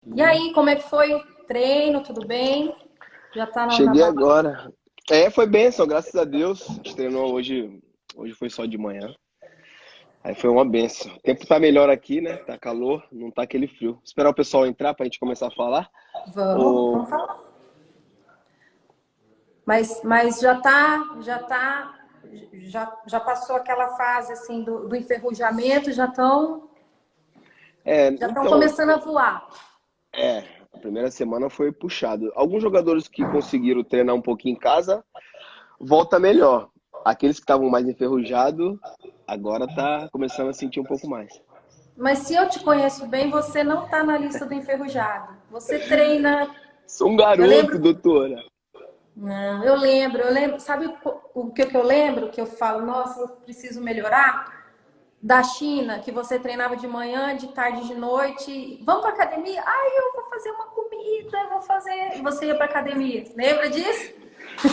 E aí, como é que foi o treino? Tudo bem? Já tá na Cheguei balada? agora. Foi bênção, graças a Deus. A gente treinou hoje, hoje foi só de manhã. Aí foi uma bênção. O tempo tá melhor aqui, né? Tá calor, não tá aquele frio. Esperar o pessoal entrar pra gente começar a falar. Vamos Ou falar. Mas já passou aquela fase assim do enferrujamento, já estão então, começando a voar. a primeira semana foi puxado. Alguns jogadores que conseguiram treinar um pouquinho em casa, volta melhor. Aqueles que estavam mais enferrujados, agora tá começando a sentir um pouco mais. Mas se eu te conheço bem, você não está na lista do enferrujado. Você treina. Sou um Eu garoto, lembro. doutora. Não, eu lembro. Sabe o que eu lembro? Que eu falo, nossa, eu preciso melhorar? Da China, que você treinava de manhã, de tarde, de noite. Vamos para academia? Ai, eu vou fazer uma comida, eu vou fazer. E você ia para academia. Lembra disso?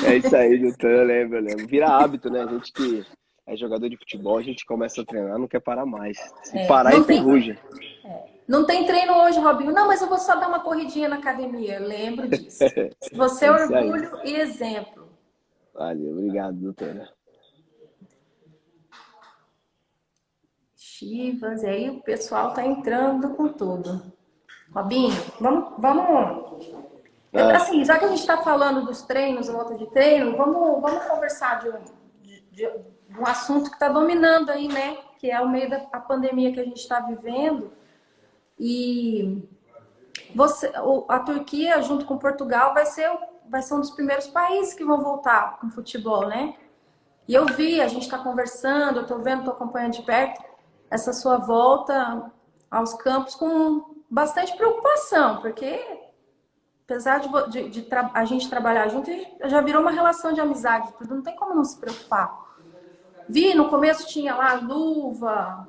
É isso aí, doutor, eu lembro, eu lembro. Vira hábito, né? A gente que é jogador de futebol, a gente começa a treinar, não quer parar mais. Se parar, Não tem, enferruja. não tem treino hoje, Robinho. Não, mas eu vou só dar uma corridinha na academia. Eu lembro disso. Você É é isso aí. orgulho e exemplo. Valeu, obrigado, doutora. Chivas, e aí o pessoal tá entrando com tudo. Robinho, vamos. Ah, Assim, já que a gente está falando dos treinos, volta de treino, vamos conversar de um assunto que está dominando aí, né? Que é o meio da a pandemia que a gente está vivendo. E a Turquia, junto com Portugal, vai ser um dos primeiros países que vão voltar com futebol, né? E eu vi, a gente está conversando, eu estou vendo, estou acompanhando de perto essa sua volta aos campos com bastante preocupação, porque apesar de a gente trabalhar junto, já virou uma relação de amizade, tudo, não tem como não se preocupar. Vi, no começo tinha lá luva,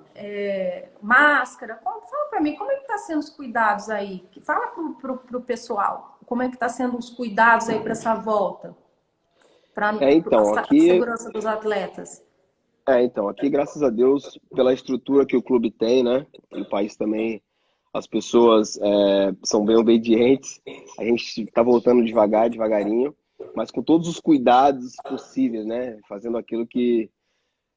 máscara. Fala para mim, como é que tá sendo os cuidados aí? Fala pro pessoal, como é que tá sendo os cuidados aí para essa volta, para então, a segurança dos atletas. aqui, graças a Deus, pela estrutura que o clube tem, né? E o país também, as pessoas são bem obedientes. A gente tá voltando devagar, devagarinho, mas com todos os cuidados possíveis, né? Fazendo aquilo que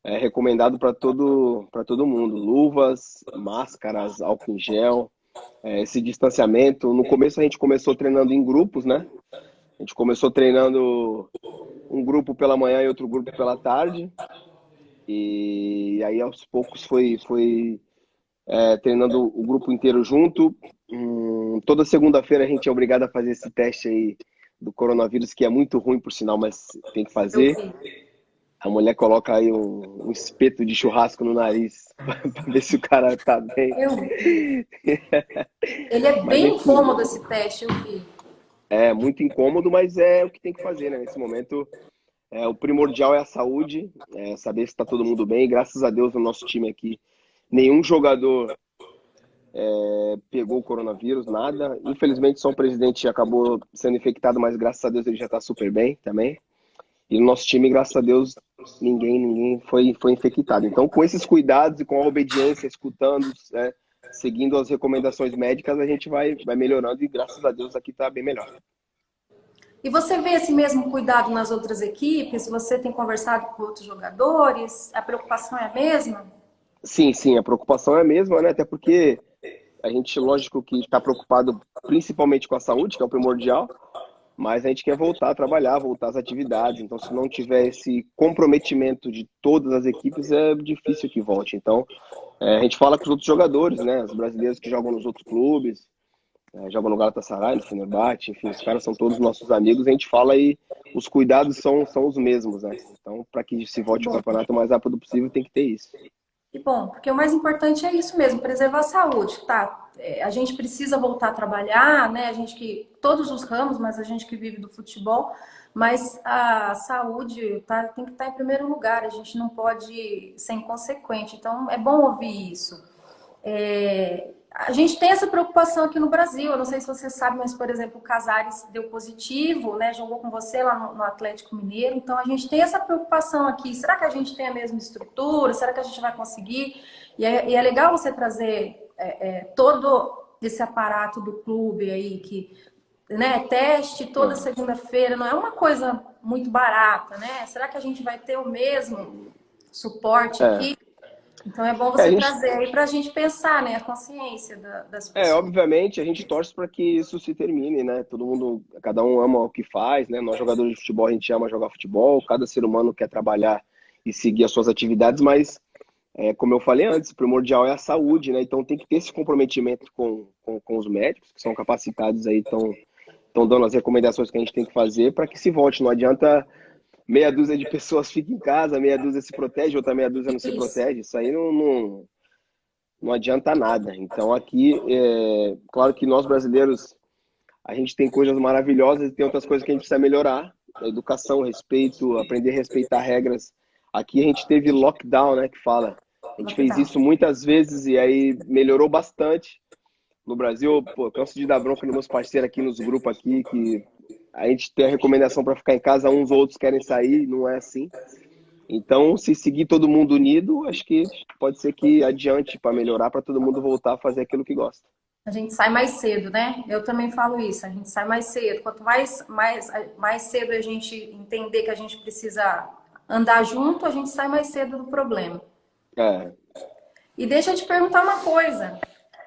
é recomendado para todo mundo. Luvas, máscaras, álcool em gel, esse distanciamento. No começo a gente começou treinando em grupos, né? A gente começou treinando um grupo pela manhã e outro grupo pela tarde. E aí aos poucos foi treinando o grupo inteiro junto. Toda segunda-feira a gente é obrigado a fazer esse teste aí do coronavírus, que é muito ruim por sinal, mas tem que Eu fazer. vi. A mulher coloca aí um espeto de churrasco no nariz pra ver se o cara tá bem. Eu vi. Ele é Mas bem enfim, incômodo esse teste, eu vi. é muito incômodo, mas é o que tem que fazer, né? Nesse momento, o primordial é a saúde, saber se está todo mundo bem. Graças a Deus, no nosso time aqui, nenhum jogador pegou o coronavírus, nada. Infelizmente, só o presidente acabou sendo infectado, mas graças a Deus ele já está super bem também. E no nosso time, graças a Deus, ninguém foi infectado. Então, com esses cuidados e com a obediência, escutando, seguindo as recomendações médicas, a gente vai melhorando e graças a Deus aqui está bem melhor. E você vê esse mesmo cuidado nas outras equipes? Você tem conversado com outros jogadores? A preocupação é a mesma? Sim, sim, a preocupação é a mesma, né? Até porque a gente, lógico que está preocupado principalmente com a saúde, que é o primordial, mas a gente quer voltar a trabalhar, voltar às atividades. Então, se não tiver esse comprometimento de todas as equipes, é difícil que volte. Então, a gente fala com os outros jogadores, né? Os brasileiros que jogam nos outros clubes, jogam no Galatasaray, no Fenerbahçe, enfim, os caras são todos nossos amigos. A gente fala e os cuidados são os mesmos, né? Então, para que se Que volte o bom. campeonato o mais rápido possível, tem que ter isso. Que bom, porque o mais importante é isso mesmo, preservar a saúde, tá? A gente precisa voltar a trabalhar, né? A gente que, todos os ramos, mas a gente que vive do futebol, mas a saúde tem que estar em primeiro lugar, a gente não pode ser inconsequente. Então, é bom ouvir isso. A gente tem essa preocupação aqui no Brasil. Eu não sei se você sabe, mas, por exemplo, o Casares deu positivo, né? Jogou com você lá no Atlético Mineiro. Então, a gente tem essa preocupação aqui. Será que a gente tem a mesma estrutura? Será que a gente vai conseguir? E é legal você trazer desse aparato do clube aí, que, né, teste toda segunda-feira, não é uma coisa muito barata, né? Será que a gente vai ter o mesmo suporte É, aqui? Então é bom a você gente, trazer aí para a gente pensar, né, a consciência das pessoas. obviamente, a gente torce para que isso se termine, né? Todo mundo, cada um ama o que faz, né? Nós jogadores de futebol, a gente ama jogar futebol, cada ser humano quer trabalhar e seguir as suas atividades, mas como eu falei antes, o primordial é a saúde, né? Então tem que ter esse comprometimento com os médicos, que são capacitados aí, estão dando as recomendações que a gente tem que fazer para que se volte. Não adianta meia dúzia de pessoas fica em casa, meia dúzia se protege, outra meia dúzia não se Isso. protege. Isso aí não adianta nada. Então aqui, claro que nós brasileiros, a gente tem coisas maravilhosas e tem outras coisas que a gente precisa melhorar. A educação, respeito, aprender a respeitar regras. Aqui a gente teve lockdown, né, que fala. A gente fez Lockdown. isso muitas vezes e aí melhorou bastante. No Brasil, pô, eu canso de dar bronca nos meus parceiros aqui nos grupos aqui, que a gente tem a recomendação para ficar em casa, uns ou outros querem sair, não é assim. Então, se seguir todo mundo unido, acho que pode ser que adiante para melhorar, para todo mundo voltar a fazer aquilo que gosta. A gente sai mais cedo, né? Eu também falo isso, a gente sai mais cedo. Quanto mais cedo a gente entender que a gente precisa andar junto, a gente sai mais cedo do problema. É, E deixa eu te perguntar uma coisa.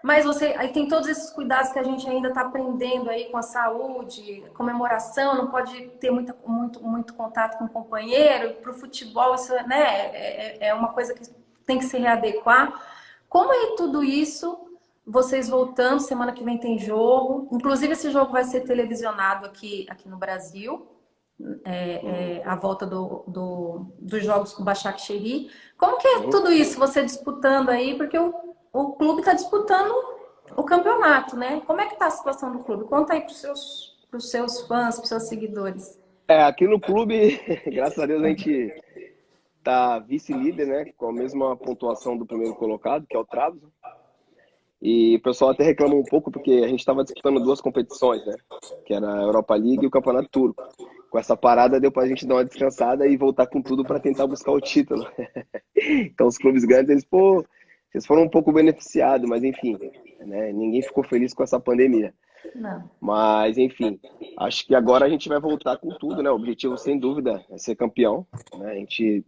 Mas você, aí tem todos esses cuidados que a gente ainda está aprendendo aí com a saúde, comemoração, não pode ter muito contato com o companheiro. Para o futebol, isso, né, é uma coisa que tem que se readequar. Como é tudo isso? Vocês voltando, semana que vem tem jogo. Inclusive, esse jogo vai ser televisionado aqui no Brasil. A volta dos jogos com o Başakşehir. Como que é uhum. tudo isso, você disputando aí? Porque o clube está disputando o campeonato, né? Como é que está a situação do clube? Conta aí para os seus fãs, para os seus seguidores. Aqui no clube, graças a Deus, a gente tá vice-líder, né? Com a mesma pontuação do primeiro colocado, que é o Trabzon. E o pessoal até reclama um pouco porque a gente estava disputando duas competições, né? Que era a Europa League e o Campeonato Turco. Com essa parada deu pra gente dar uma descansada e voltar com tudo para tentar buscar o título. Então os clubes grandes, eles foram um pouco beneficiados, mas enfim, né? Ninguém ficou feliz com essa pandemia. Não. Mas enfim, acho que agora a gente vai voltar com tudo, né? O objetivo, sem dúvida, é ser campeão, né?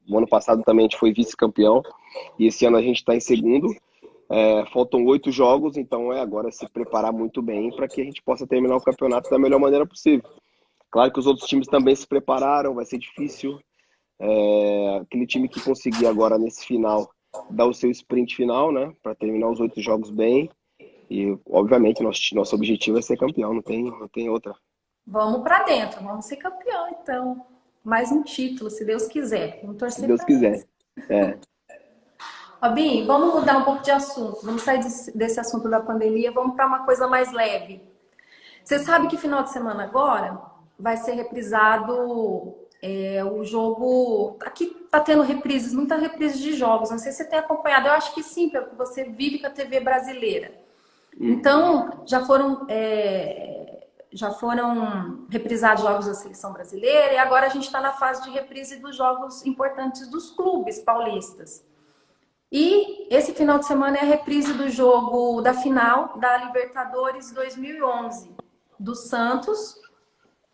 No ano passado também a gente foi vice-campeão e esse ano a gente está em segundo. Faltam 8 jogos, então agora se preparar muito bem para que a gente possa terminar o campeonato da melhor maneira possível. Claro que os outros times também se prepararam, vai ser difícil. Aquele time que conseguir agora nesse final dar o seu sprint final, né, para terminar os 8 jogos bem. E obviamente nosso objetivo é ser campeão, não tem outra. Vamos para dentro, vamos ser campeão, então. Mais um título, se Deus quiser. Vamos Se torcer Deus para isso. quiser. É. Robinho, vamos mudar um pouco de assunto. Vamos sair desse assunto da pandemia, vamos para uma coisa mais leve. Você sabe que final de semana agora vai ser reprisado o jogo. Aqui tá tendo reprises, muita reprise de jogos. Não sei se você tem acompanhado. Eu acho que sim, porque você vive com a TV brasileira. Então, já foram reprisados jogos da seleção brasileira e agora a gente está na fase de reprise dos jogos importantes dos clubes paulistas. E esse final de semana é a reprise do jogo da final da Libertadores 2011 do Santos.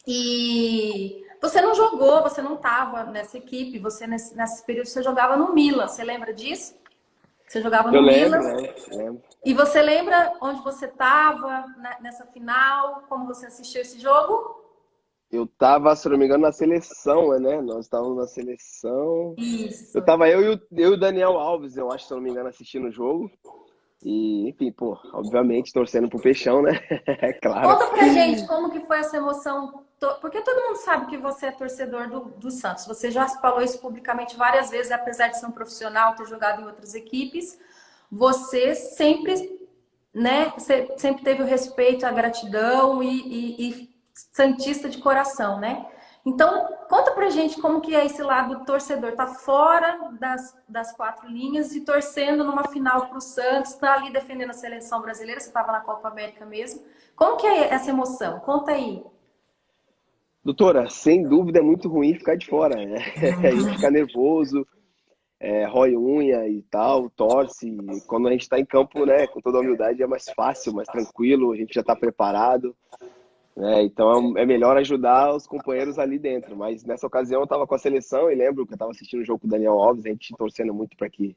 E você não jogou, você não estava nessa equipe, você nesse período você jogava no Milan, você lembra disso? Você jogava Eu no lembro, Milan. né? Lembro. E você lembra onde você estava nessa final, como você assistiu esse jogo? Eu tava, se não me engano, na seleção, né? Nós estávamos na seleção. Eu Isso. tava eu e o Daniel Alves, eu acho, se não me engano, assistindo o jogo. E, enfim, pô, obviamente torcendo pro Peixão, né? É claro. Conta pra gente como que foi essa emoção, porque todo mundo sabe que você é torcedor do Santos. Você já falou isso publicamente várias vezes, apesar de ser um profissional, ter jogado em outras equipes. Você sempre, né, você sempre teve o respeito, a gratidão e santista de coração, né? Então, conta pra gente como que é esse lado torcedor. Tá fora das quatro linhas e torcendo numa final pro Santos, tá ali defendendo a seleção brasileira, você estava na Copa América mesmo. Como que é essa emoção? Conta aí. Doutora, sem dúvida é muito ruim ficar de fora, né? A gente fica nervoso. rói unha e tal, torce. E quando a gente está em campo, né, com toda a humildade, é mais fácil, mais tranquilo, a gente já está preparado, né? Então é melhor ajudar os companheiros ali dentro. Mas nessa ocasião eu estava com a seleção e lembro que eu estava assistindo o jogo com o Daniel Alves, a gente torcendo muito para que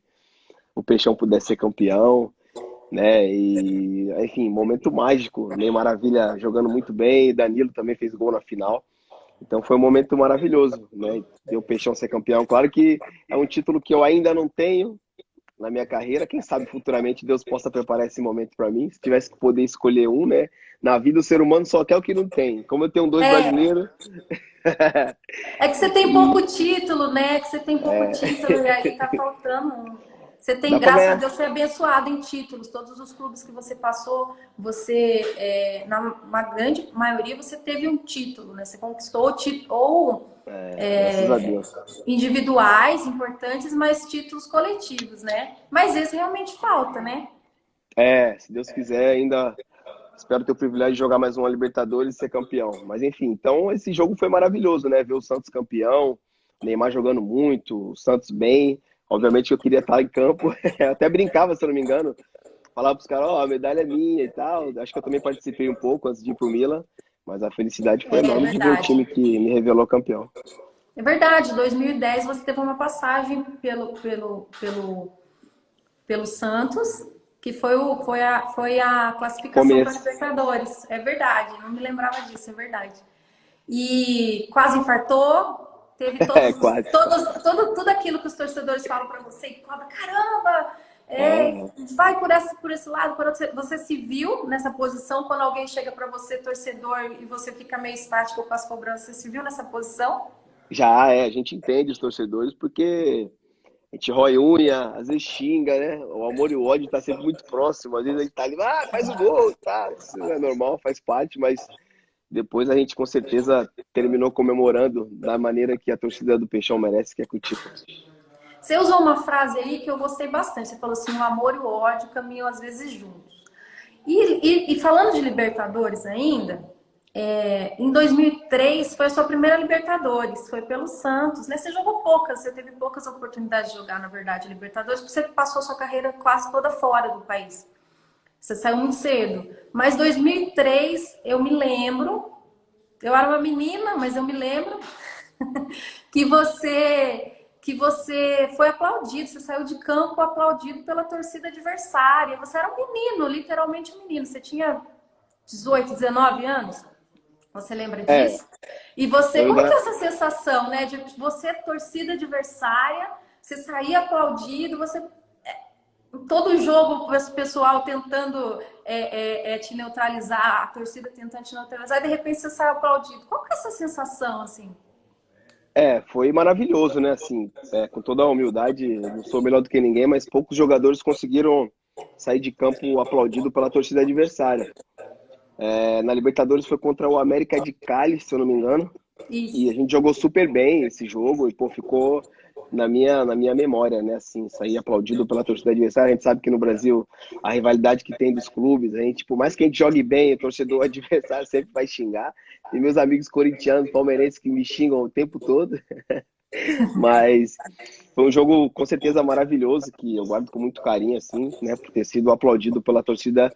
o Peixão pudesse ser campeão, né? E, enfim, momento mágico. Ney Maravilha jogando muito bem, Danilo também fez gol na final. Então foi um momento maravilhoso, né? Deu o Peixão ser campeão. Claro que é um título que eu ainda não tenho na minha carreira. Quem sabe futuramente Deus possa preparar esse momento para mim. Se tivesse que poder escolher um, né? Na vida o ser humano só quer o que não tem. Como eu tenho dois É, brasileiros. é que você tem E, pouco título, né? Que você tem pouco título e aí tá faltando um. Você tem, dá para graças a ganhar. Deus, você é abençoado em títulos. Todos os clubes que você passou, na grande maioria, você teve um título, né? Você conquistou ou Graças a Deus. individuais importantes, mas títulos coletivos, né? Mas esse realmente falta, né? Se Deus quiser, ainda espero ter o privilégio de jogar mais uma Libertadores e ser campeão. Mas enfim, então esse jogo foi maravilhoso, né? Ver o Santos campeão, Neymar jogando muito, o Santos bem. Obviamente eu queria estar em campo, eu até brincava, se eu não me engano, falava pros caras, ó, a medalha é minha e tal. Acho que eu também participei um pouco antes de ir pro Milan, mas a felicidade foi É enorme de ver o verdade. time que me revelou campeão. É verdade, 2010 você teve uma passagem pelo Santos, que foi a classificação para a Começo. Libertadores. É verdade, não me lembrava disso, é verdade. E quase infartou, teve Quase. tudo aquilo que os torcedores falam para você e cobra, caramba, É, vai por esse lado, você se viu nessa posição quando alguém chega para você, torcedor, e você fica meio estático com as cobranças, você se viu nessa posição? a gente entende os torcedores porque a gente rói unha, às vezes xinga, né? O amor e o ódio tá sempre muito próximo. Às vezes a gente tá ali, faz o gol, tá? Isso é normal, faz parte, mas depois a gente com certeza terminou comemorando da maneira que a torcida do Peixão merece, que é com o título. Você usou uma frase aí que eu gostei bastante. Você falou assim: o amor e o ódio caminham às vezes juntos. E falando de Libertadores ainda, em 2003 foi a sua primeira Libertadores, foi pelo Santos, né? Você jogou poucas, você teve poucas oportunidades de jogar, na verdade, Libertadores, porque você passou a sua carreira quase toda fora do país. Você saiu muito cedo. Mas 2003, eu me lembro, eu era uma menina, mas eu me lembro que você foi aplaudido, você saiu de campo aplaudido pela torcida adversária. Você era um menino, literalmente um menino. Você tinha 18, 19 anos? Você lembra É, disso? E você, eu como que é ainda. essa sensação, né? De você, torcida adversária, você sair aplaudido, você todo jogo o pessoal tentando te neutralizar, a torcida tentando te neutralizar, e de repente você sai aplaudido. Qual que é essa sensação, assim? Foi maravilhoso, né? Assim, com toda a humildade, não sou melhor do que ninguém, mas poucos jogadores conseguiram sair de campo aplaudido pela torcida adversária. Na Libertadores foi contra o América de Cali, se eu não me engano, e a Isso. gente jogou super bem esse jogo e pô, ficou na minha memória, né? Assim, sair aplaudido pela torcida adversária. A gente sabe que no Brasil a rivalidade que tem dos clubes, a gente, por mais que a gente jogue bem, o torcedor adversário sempre vai xingar. E meus amigos corintianos, palmeirenses que me xingam o tempo todo, mas foi um jogo com certeza maravilhoso que eu guardo com muito carinho, assim, né? Por ter sido aplaudido pela torcida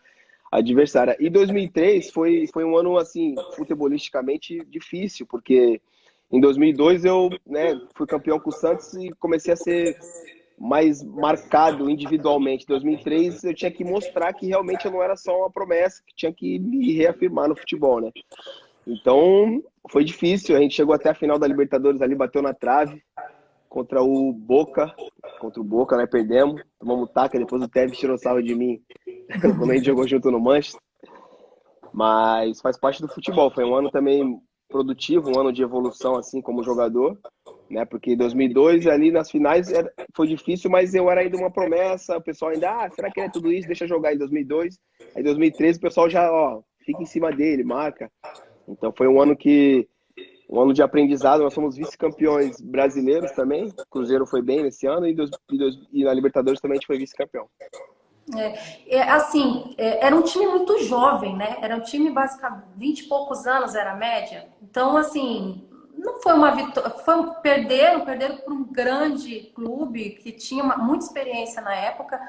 adversária. E 2003 foi um ano, assim, futebolisticamente difícil, porque em 2002 eu, né, fui campeão com o Santos e comecei a ser mais marcado individualmente. Em 2003 eu tinha que mostrar que realmente eu não era só uma promessa, que tinha que me reafirmar no futebol, né? Então foi difícil, a gente chegou até a final da Libertadores ali, bateu na trave contra o Boca, né, perdemos, tomamos taca, depois o Tevez tirou sarro de mim quando a gente jogou junto no Manchester, mas faz parte do futebol. Foi um ano também produtivo, um ano de evolução assim como jogador, né? Porque em 2002 ali nas finais foi difícil, mas eu era ainda uma promessa. O pessoal ainda, será que ele é tudo isso? Deixa eu jogar em 2002. Aí em 2013 o pessoal já, fica em cima dele, marca. Então foi um ano de aprendizado. Nós somos vice-campeões brasileiros também. O Cruzeiro foi bem nesse ano e na Libertadores também a gente foi vice-campeão. Assim, era um time muito jovem, né? Era um time basicamente 20 e poucos anos era a média. Então, assim, não foi uma vitória, perderam para um grande clube que tinha muita experiência na época.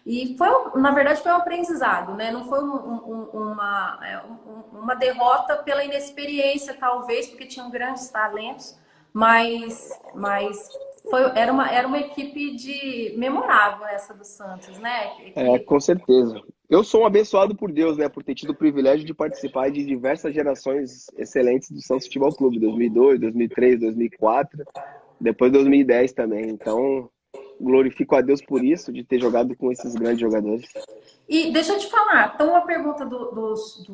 E foi, na verdade, foi um aprendizado, né? Não foi uma derrota pela inexperiência, talvez, porque tinham grandes talentos, mas era uma equipe memorável essa do Santos, né? Com certeza. Eu sou um abençoado por Deus, né, por ter tido o privilégio de participar de diversas gerações excelentes do Santos Futebol Clube, 2002, 2003, 2004, depois 2010 também. Então, glorifico a Deus por isso, de ter jogado com esses grandes jogadores. E deixa eu te falar, então uma pergunta dos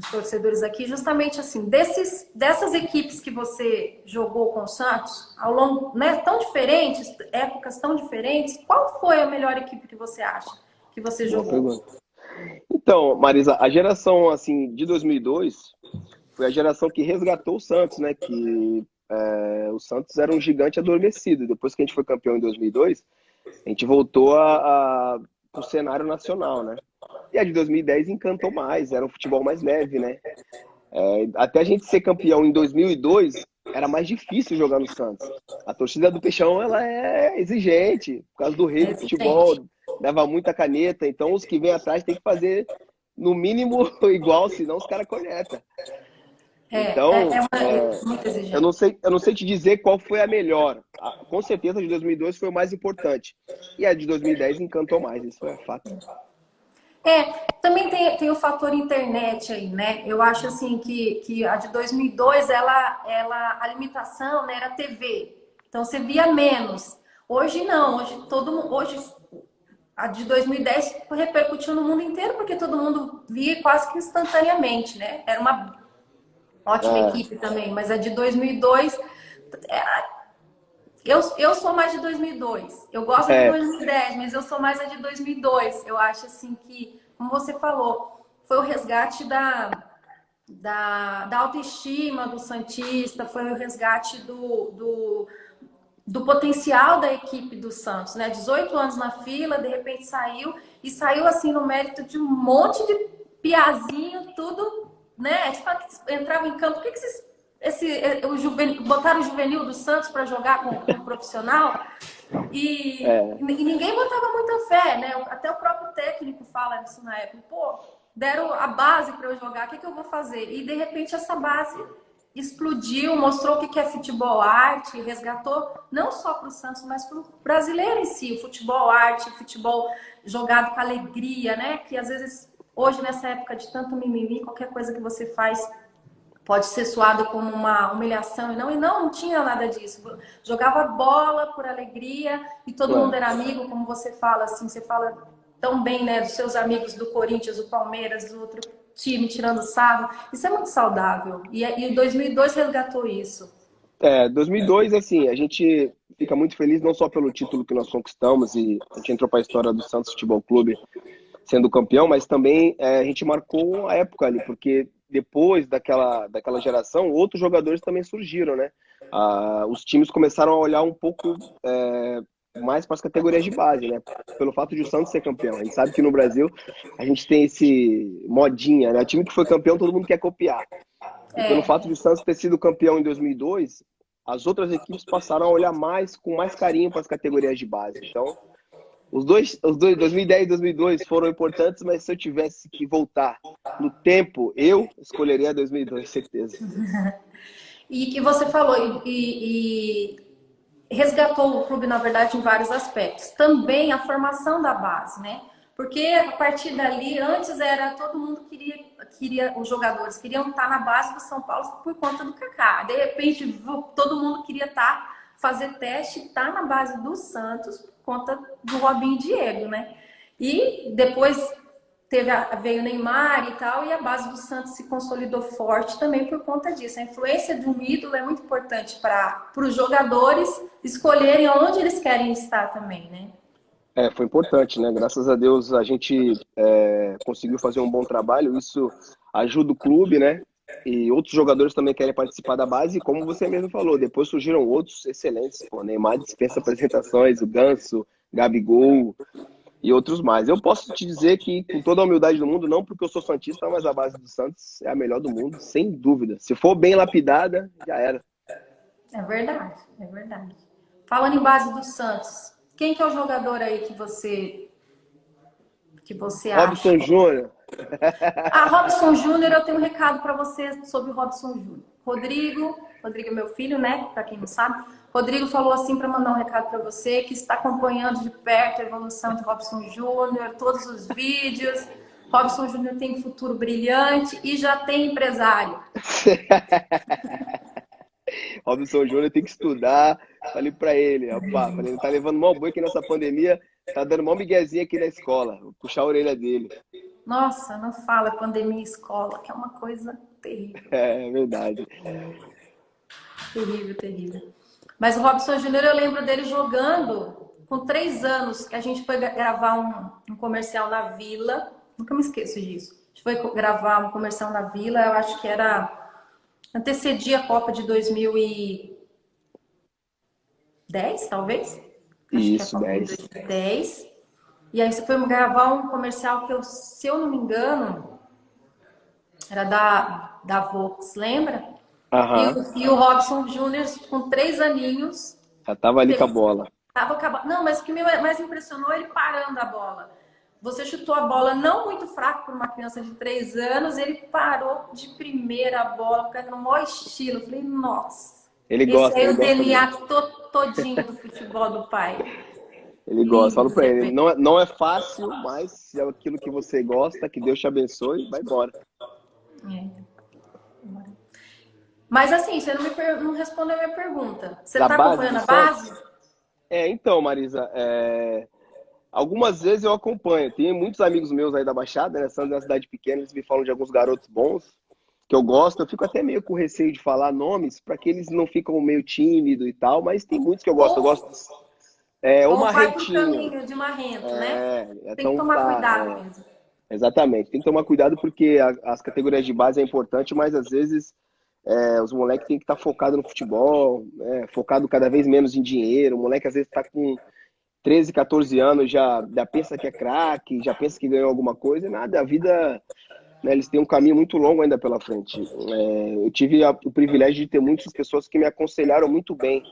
torcedores aqui, justamente assim, dessas equipes que você jogou com o Santos, ao longo, né, tão diferentes, épocas tão diferentes, qual foi a melhor equipe que você acha que você Boa jogou? pergunta. Então, Marisa, a geração assim de 2002 foi a geração que resgatou o Santos, né? Que o Santos era um gigante adormecido. Depois que a gente foi campeão em 2002, a gente voltou para o cenário nacional, né? E a de 2010 encantou mais, era um futebol mais leve, né? Até a gente ser campeão em 2002, era mais difícil jogar no Santos. A torcida do Peixão, ela é exigente, por causa do rei do futebol, leva muita caneta, então os que vêm atrás tem que fazer no mínimo igual, senão os caras cornetam. Então, muito eu exigente. não sei te dizer qual foi a melhor. Com certeza a de 2002 foi o mais importante. E a de 2010 encantou mais, isso é fato. Também tem o fator internet aí, né? Eu acho assim que a de 2002, a limitação, né, era TV. Então você via menos. Hoje não, hoje a de 2010 repercutiu no mundo inteiro porque todo mundo via quase que instantaneamente, né? Era uma ótima equipe também, mas a de 2002 eu sou mais de 2002. Eu gosto de 2010, mas eu sou mais a de 2002. Eu acho assim que, como você falou, foi o resgate da autoestima do Santista, foi o resgate do potencial da equipe do Santos, né? 18 anos na fila, de repente saiu, e saiu assim no mérito de um monte de piazinho, tudo, né? Tipo, entrava em campo, por que botaram o juvenil do Santos para jogar com o profissional? E ninguém botava muita fé, né? Até o próprio técnico fala isso na época. Pô, deram a base para eu jogar, o que eu vou fazer? E de repente essa base explodiu, mostrou o que é futebol arte, resgatou não só para o Santos, mas para o brasileiro em si, o futebol arte, o futebol jogado com alegria, né? Que às vezes, hoje nessa época de tanto mimimi, qualquer coisa que você faz pode ser soado como uma humilhação, e não tinha nada disso. Jogava bola por alegria e todo mundo era amigo, como você fala, assim, você fala tão bem, né, dos seus amigos do Corinthians, do Palmeiras, do outro time tirando sarro. Isso é muito saudável. E o 2002 resgatou isso. 2002, assim, a gente fica muito feliz não só pelo título que nós conquistamos e a gente entrou para a história do Santos Futebol Clube sendo campeão, mas também a gente marcou a época ali, porque depois daquela geração, outros jogadores também surgiram, né? Os times começaram a olhar um pouco mais para as categorias de base, né? Pelo fato de o Santos ser campeão. A gente sabe que no Brasil a gente tem esse modinha, né? O time que foi campeão, todo mundo quer copiar. E pelo fato de o Santos ter sido campeão em 2002, as outras equipes passaram a olhar com mais carinho para as categorias de base. Então, os dois 2010 e 2002 foram importantes, mas se eu tivesse que voltar no tempo, eu escolheria 2002, certeza. E que você falou, e resgatou o clube, na verdade, em vários aspectos. Também a formação da base, né? Porque a partir dali, antes era todo mundo queria os jogadores queriam estar na base do São Paulo por conta do Kaká. De repente, todo mundo queria fazer teste, estar na base do Santos por conta do Robinho e Diego, né? E depois veio o Neymar e tal, e a base do Santos se consolidou forte também por conta disso. A influência de um ídolo é muito importante para os jogadores escolherem onde eles querem estar também, né? Foi importante, né? Graças a Deus a gente conseguiu fazer um bom trabalho, isso ajuda o clube, né? E outros jogadores também querem participar da base, e como você mesmo falou, depois surgiram outros excelentes. O Neymar dispensa apresentações, o Ganso, Gabigol e outros mais. Eu posso te dizer que, com toda a humildade do mundo, não porque eu sou santista, mas a base do Santos é a melhor do mundo, sem dúvida. Se for bem lapidada, já era. É verdade, é verdade. Falando em base do Santos, quem que é o jogador aí que você acha? Robson Júnior. Ah, Robson Júnior, eu tenho um recado para você sobre o Robson Júnior. Rodrigo é meu filho, né? Para quem não sabe. Rodrigo falou assim para mandar um recado para você, que está acompanhando de perto a evolução de Robson Júnior, todos os vídeos. Robson Júnior tem um futuro brilhante e já tem empresário. Robson Júnior tem que estudar. Falei pra ele, rapaz, falei, tá levando mó boi aqui nessa pandemia, tá dando mó miguezinha aqui na escola. Vou puxar a orelha dele. Nossa, não fala pandemia e escola, que é uma coisa terrível, É verdade. terrível, terrível. Mas o Robson Júnior, eu lembro dele jogando com 3 anos, que a gente foi gravar um comercial na Vila. Nunca me esqueço disso. A gente foi gravar um comercial na Vila, eu acho que antecedia a Copa de 2010, talvez. Acho que é a Isso, Copa de 10. 2010. E aí você foi gravar um comercial que, se eu não me engano, era da Volks, lembra? E, Aham. o- e o Robson Júnior, com 3 aninhos, Já tava ali com a bola. tava acabando. Não, mas o que me mais impressionou é ele parando a bola. Você chutou a bola não muito fraco para uma criança de 3 anos, ele parou de primeira a bola, ficando no maior estilo. Eu falei, nossa, Ele esse gosta, aí é ele o gosta mesmo. DNA todinho do futebol do pai. Ele gosta. Lindo Falo de pra você ele, ver. não é fácil, mas se é aquilo que você gosta, que Deus te abençoe, vai embora. É. Mas assim, você não respondeu a minha pergunta. Você Da está base acompanhando do a base? Santos? Então, Marisa, algumas vezes eu acompanho. Tem muitos amigos meus aí da Baixada, né? Santos é uma cidade pequena, eles me falam de alguns garotos bons que eu gosto. Eu fico até meio com receio de falar nomes, para que eles não ficam meio tímido e tal, mas tem muitos que eu gosto. Eu Ou, gosto o ou vai para o Marrentinho. caminho de Marrento, né? Tem que Então tomar tá. cuidado mesmo. Exatamente. Tem que tomar cuidado porque as categorias de base é importante, mas às vezes os moleques têm que estar focados no futebol, né? Focado cada vez menos em dinheiro. O moleque às vezes está com 13, 14 anos, já pensa que é craque, já pensa que ganhou alguma coisa. Nada, a vida, né, eles têm um caminho muito longo ainda pela frente. Eu tive o privilégio de ter muitas pessoas que me aconselharam muito bem,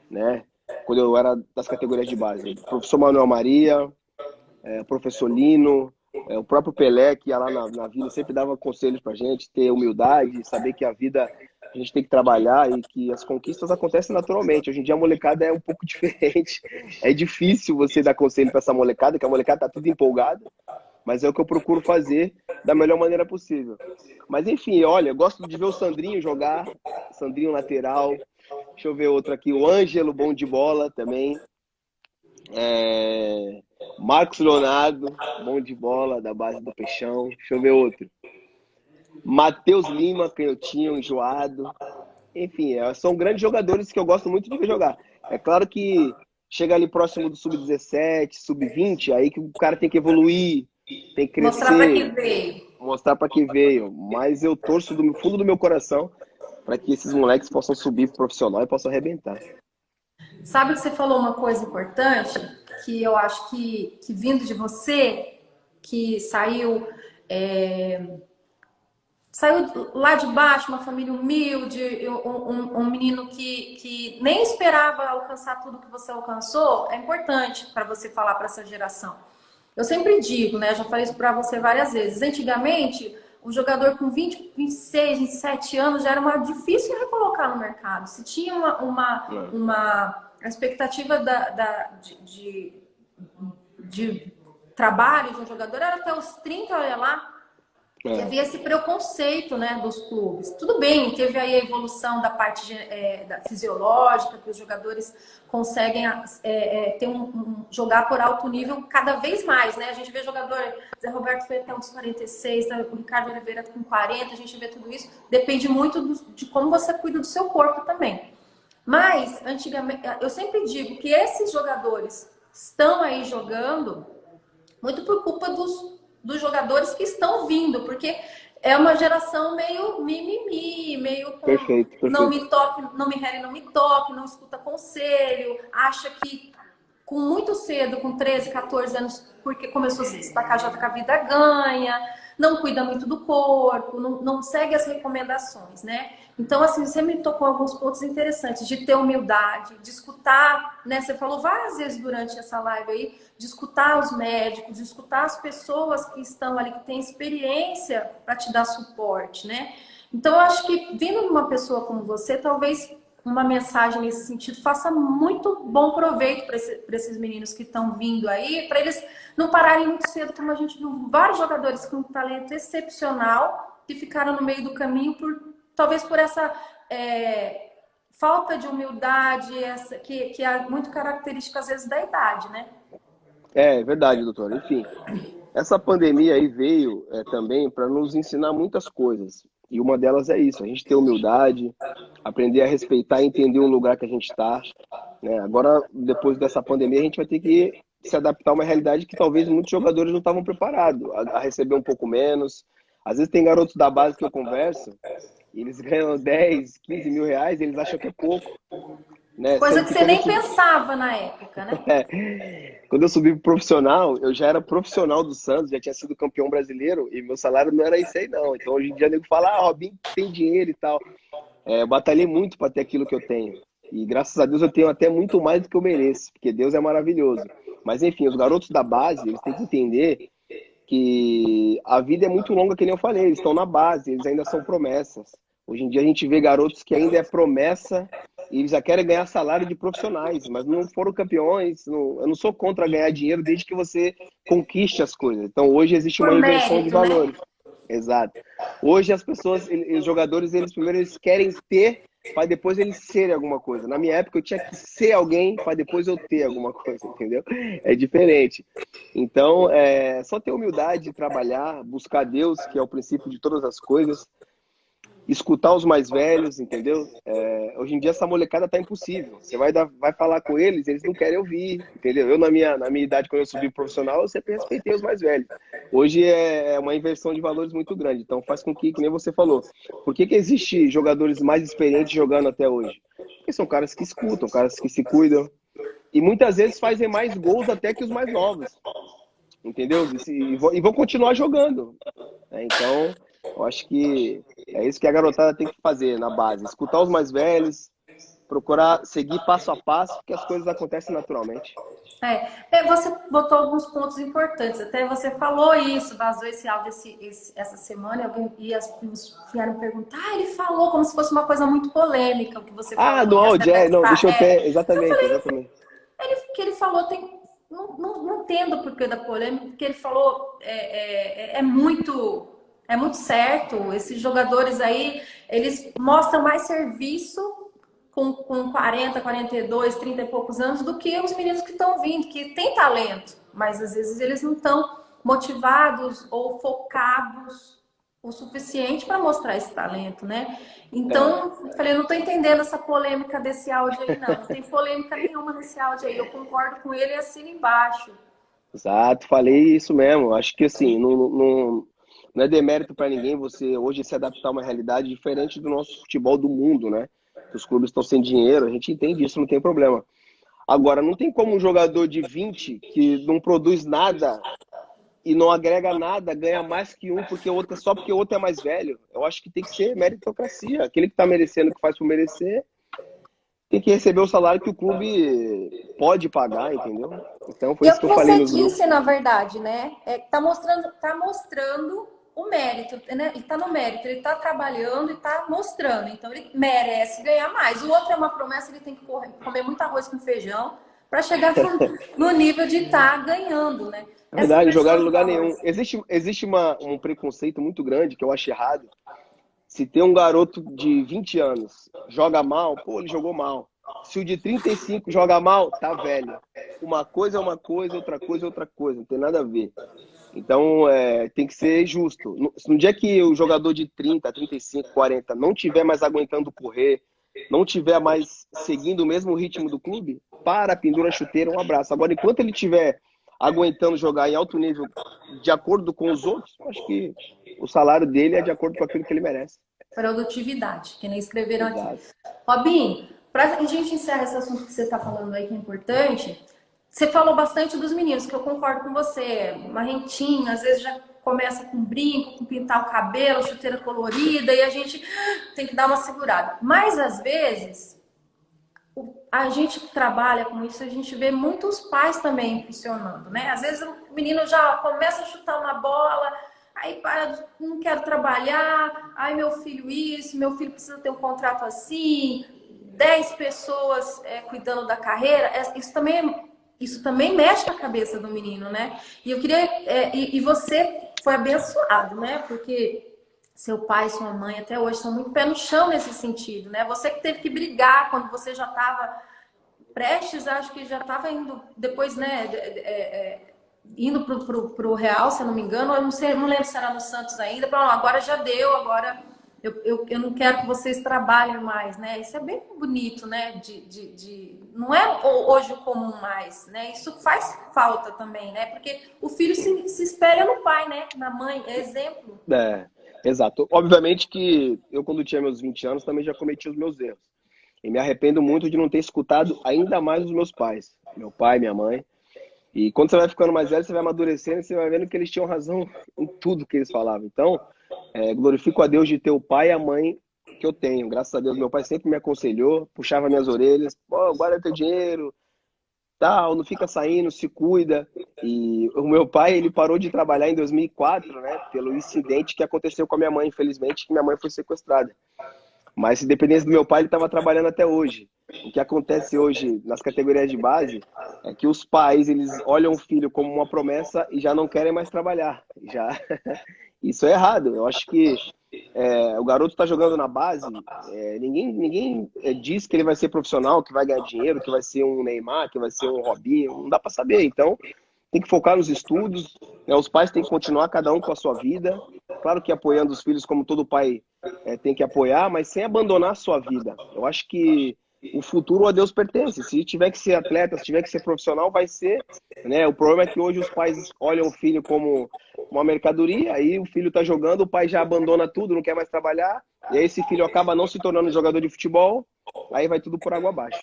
né? Quando eu era das categorias de base. O professor Manuel Maria, o professor Lino, o próprio Pelé, que ia lá na vida, sempre dava conselhos pra gente, ter humildade, saber que a vida a gente tem que trabalhar e que as conquistas acontecem naturalmente. Hoje em dia a molecada é um pouco diferente. É difícil você dar conselho para essa molecada, que a molecada tá tudo empolgada, mas é o que eu procuro fazer da melhor maneira possível. Mas enfim, olha, eu gosto de ver o Sandrinho jogar, Sandrinho lateral. Deixa eu ver outro aqui, o Ângelo, bom de bola também. Marcos Leonardo, bom de bola, da base do Peixão. Deixa eu ver outro. Matheus Lima, canhotinho, enjoado. Enfim, são grandes jogadores que eu gosto muito de ver jogar. É claro que chega ali próximo do sub-17, sub-20, aí que o cara tem que evoluir, tem que Mostrar para que crescer, veio. mostrar para que veio. Mas eu torço do fundo do meu coração para que esses moleques possam subir pro profissional e possam arrebentar. Sabe que você falou uma coisa importante, que eu acho que vindo de você, que saiu lá de baixo, uma família humilde, um menino que nem esperava alcançar tudo que você alcançou, é importante para você falar para essa geração. Eu sempre digo, né? Já falei isso para você várias vezes. Antigamente, o jogador com 20, 26, 27 anos já era difícil recolocar no mercado. Se tinha uma expectativa de trabalho de um jogador, era até os 30, olha lá, que havia esse preconceito, né, dos clubes. Tudo bem, teve aí a evolução da parte da fisiológica, que os jogadores conseguem jogar por alto nível cada vez mais, né? A gente vê jogador, Zé Roberto foi até uns 46, o Ricardo Oliveira com 40, a gente vê tudo isso. Depende muito de como você cuida do seu corpo também. Mas, antigamente, eu sempre digo que esses jogadores estão aí jogando muito por culpa dos jogadores que estão vindo, porque é uma geração meio mimimi, meio com Perfeito, não perfeito. me toque, não me rele, não me toque, não escuta conselho, acha que com muito cedo, com 13, 14 anos, porque começou a se destacar já que a vida ganha, não cuida muito do corpo, não segue as recomendações, né? Então, assim, você me tocou alguns pontos interessantes de ter humildade, de escutar, né? Você falou várias vezes durante essa live aí, de escutar os médicos, de escutar as pessoas que estão ali, que têm experiência para te dar suporte, né? Então, eu acho que vindo de uma pessoa como você, talvez uma mensagem nesse sentido faça muito bom proveito para esses meninos que estão vindo aí, para eles não pararem muito cedo, como a gente viu vários jogadores com um talento excepcional que ficaram no meio do caminho talvez por essa falta de humildade, que é muito característica às vezes da idade, né? É verdade, doutor. Enfim, essa pandemia aí veio também para nos ensinar muitas coisas. E uma delas é isso, a gente ter humildade, aprender a respeitar e entender o lugar que a gente está, né? Agora, depois dessa pandemia, a gente vai ter que se adaptar a uma realidade que talvez muitos jogadores não estavam preparados, a receber um pouco menos. Às vezes tem garotos da base que eu converso, e eles ganham 10, 15 mil reais, eles acham que é pouco, né? Coisa Sendo que que você quando eu nem pensava na época, né? quando eu subi pro profissional, eu já era profissional do Santos, já tinha sido campeão brasileiro, e meu salário não era isso aí, não. Então, hoje em dia, o nego fala, Robinho tem dinheiro e tal. Eu batalhei muito para ter aquilo que eu tenho. E graças a Deus eu tenho até muito mais do que eu mereço, porque Deus é maravilhoso. Mas enfim, os garotos da base, eles têm que entender que a vida é muito longa, que nem eu falei, eles estão na base, eles ainda são promessas. Hoje em dia a gente vê garotos que ainda é promessa e eles já querem ganhar salário de profissionais, mas não foram campeões. Eu não sou contra ganhar dinheiro desde que você conquiste as coisas. Então hoje existe Por uma inversão de mérito, né? valores. Exato. Hoje as pessoas, os jogadores, eles primeiro eles querem ter para depois eles serem alguma coisa. Na minha época eu tinha que ser alguém para depois eu ter alguma coisa, entendeu? É diferente. Então, só ter humildade de trabalhar, buscar Deus, que é o princípio de todas as coisas, escutar os mais velhos, entendeu? Hoje em dia essa molecada tá impossível. Você vai falar com eles, eles não querem ouvir, entendeu? Eu, na minha idade, quando eu subi profissional, eu sempre respeitei os mais velhos. Hoje é uma inversão de valores muito grande. Então faz com que nem você falou, por que existe jogadores mais experientes jogando até hoje? Porque são caras que escutam, caras que se cuidam. E muitas vezes fazem mais gols até que os mais novos, entendeu? E vão continuar jogando, né? Então, eu acho que é isso que a garotada tem que fazer na base. Escutar os mais velhos, procurar seguir passo a passo, que as coisas acontecem naturalmente. Você botou alguns pontos importantes, até você falou isso, vazou esse áudio essa semana, e as pessoas vieram perguntar, ele falou como se fosse uma coisa muito polêmica, o que você Ah, falou, no que essa áudio, não, deixa eu ter, Eu exatamente, falei, exatamente. que ele falou, não entendo o porquê da polêmica, porque ele falou, é muito certo, esses jogadores aí, eles mostram mais serviço com 40, 42, 30 e poucos anos do que os meninos que estão vindo, que têm talento, mas às vezes eles não estão motivados ou focados o suficiente para mostrar esse talento, né? É, Então, eu falei, eu não estou entendendo essa polêmica desse áudio aí, não. Não tem polêmica nenhuma nesse áudio aí. Eu concordo com ele e assino embaixo. exato, falei isso mesmo. Acho que assim, não é demérito para ninguém você hoje se adaptar a uma realidade diferente do nosso futebol do mundo, né? Os clubes estão sem dinheiro, a gente entende isso, não tem problema. Agora, não tem como um jogador de 20 que não produz nada e não agrega nada, ganha mais que um porque o outro, só porque o outro é mais velho. Eu acho que tem que ser meritocracia. Aquele que está merecendo, que faz por merecer, tem que receber o salário que o clube pode pagar, entendeu? Então E foi é o isso que que eu falei você nos disse, grupos. na verdade, né? Tá mostrando o mérito, né? Ele tá no mérito, ele tá trabalhando e tá mostrando. Então ele merece ganhar mais. O outro é uma promessa, ele tem que comer muito arroz com feijão para chegar no nível de estar ganhando, né? É Essa verdade, jogar em inversão de lugar valores. nenhum. Existe um preconceito muito grande que eu acho errado. Se tem um garoto de 20 anos joga mal, pô, ele jogou mal. Se o de 35 joga mal, tá velho. Uma coisa é uma coisa, outra coisa é outra coisa. Não tem nada a ver. Então, tem que ser justo. No dia que o jogador de 30, 35, 40 não tiver mais aguentando correr, não tiver mais seguindo o mesmo ritmo do clube, pendura a chuteira, um abraço. Agora, enquanto ele tiver aguentando jogar em alto nível de acordo com os outros, eu acho que o salário dele é de acordo com aquilo que ele merece. Produtividade, que nem escreveram aqui. Exato. Robin, para a gente encerrar esse assunto que você está falando aí, que é importante, você falou bastante dos meninos, que eu concordo com você. Marrentinho, às vezes já começa com brinco, com pintar o cabelo, chuteira colorida, e a gente tem que dar uma segurada. Mas, às vezes, a gente que trabalha com isso, a gente vê muitos pais também funcionando, né? Às vezes o menino já começa a chutar uma bola, aí para, não quero trabalhar, ai meu filho isso, meu filho precisa ter um contrato assim, 10 pessoas cuidando da carreira, isso também mexe com a cabeça do menino, né? E eu queria, e você foi abençoado, né? Porque seu pai e sua mãe até hoje são muito pé no chão nesse sentido, né? Você que teve que brigar quando você já estava prestes, acho que já estava indo depois, né? Indo pro Real, se eu não me engano, eu não sei, não lembro se era no Santos ainda. Falou, agora já deu, agora eu não quero que vocês trabalhem mais, né? Isso é bem bonito, né? Não é hoje o comum mais, né? Isso faz falta também, né? Porque o filho se espelha no pai, né? Na mãe, é exemplo. É, exato. Obviamente que eu, quando tinha meus 20 anos, também já cometi os meus erros. E me arrependo muito de não ter escutado ainda mais os meus pais. Meu pai, minha mãe. E quando você vai ficando mais velho, você vai amadurecendo e você vai vendo que eles tinham razão em tudo que eles falavam. Então, glorifico a Deus de ter o pai e a mãe que eu tenho. Graças a Deus, meu pai sempre me aconselhou, puxava minhas orelhas. Pô, guarda teu dinheiro, tal, não fica saindo, se cuida. E o meu pai, ele parou de trabalhar em 2004, né, pelo incidente que aconteceu com a minha mãe, infelizmente, que minha mãe foi sequestrada. Mas se dependesse do meu pai, ele estava trabalhando até hoje. O que acontece hoje nas categorias de base é que os pais, eles olham o filho como uma promessa e já não querem mais trabalhar. Já isso é errado. Eu acho que o garoto está jogando na base, ninguém diz que ele vai ser profissional, que vai ganhar dinheiro, que vai ser um Neymar, que vai ser um Robinho, não dá para saber. Então, tem que focar nos estudos, né? Os pais têm que continuar cada um com a sua vida. Claro que apoiando os filhos, como todo pai tem que apoiar, mas sem abandonar a sua vida. Eu acho que o futuro a Deus pertence. Se tiver que ser atleta, se tiver que ser profissional, vai ser, né? O problema é que hoje os pais olham o filho como uma mercadoria, aí o filho está jogando, o pai já abandona tudo, não quer mais trabalhar, e aí esse filho acaba não se tornando jogador de futebol, aí vai tudo por água abaixo.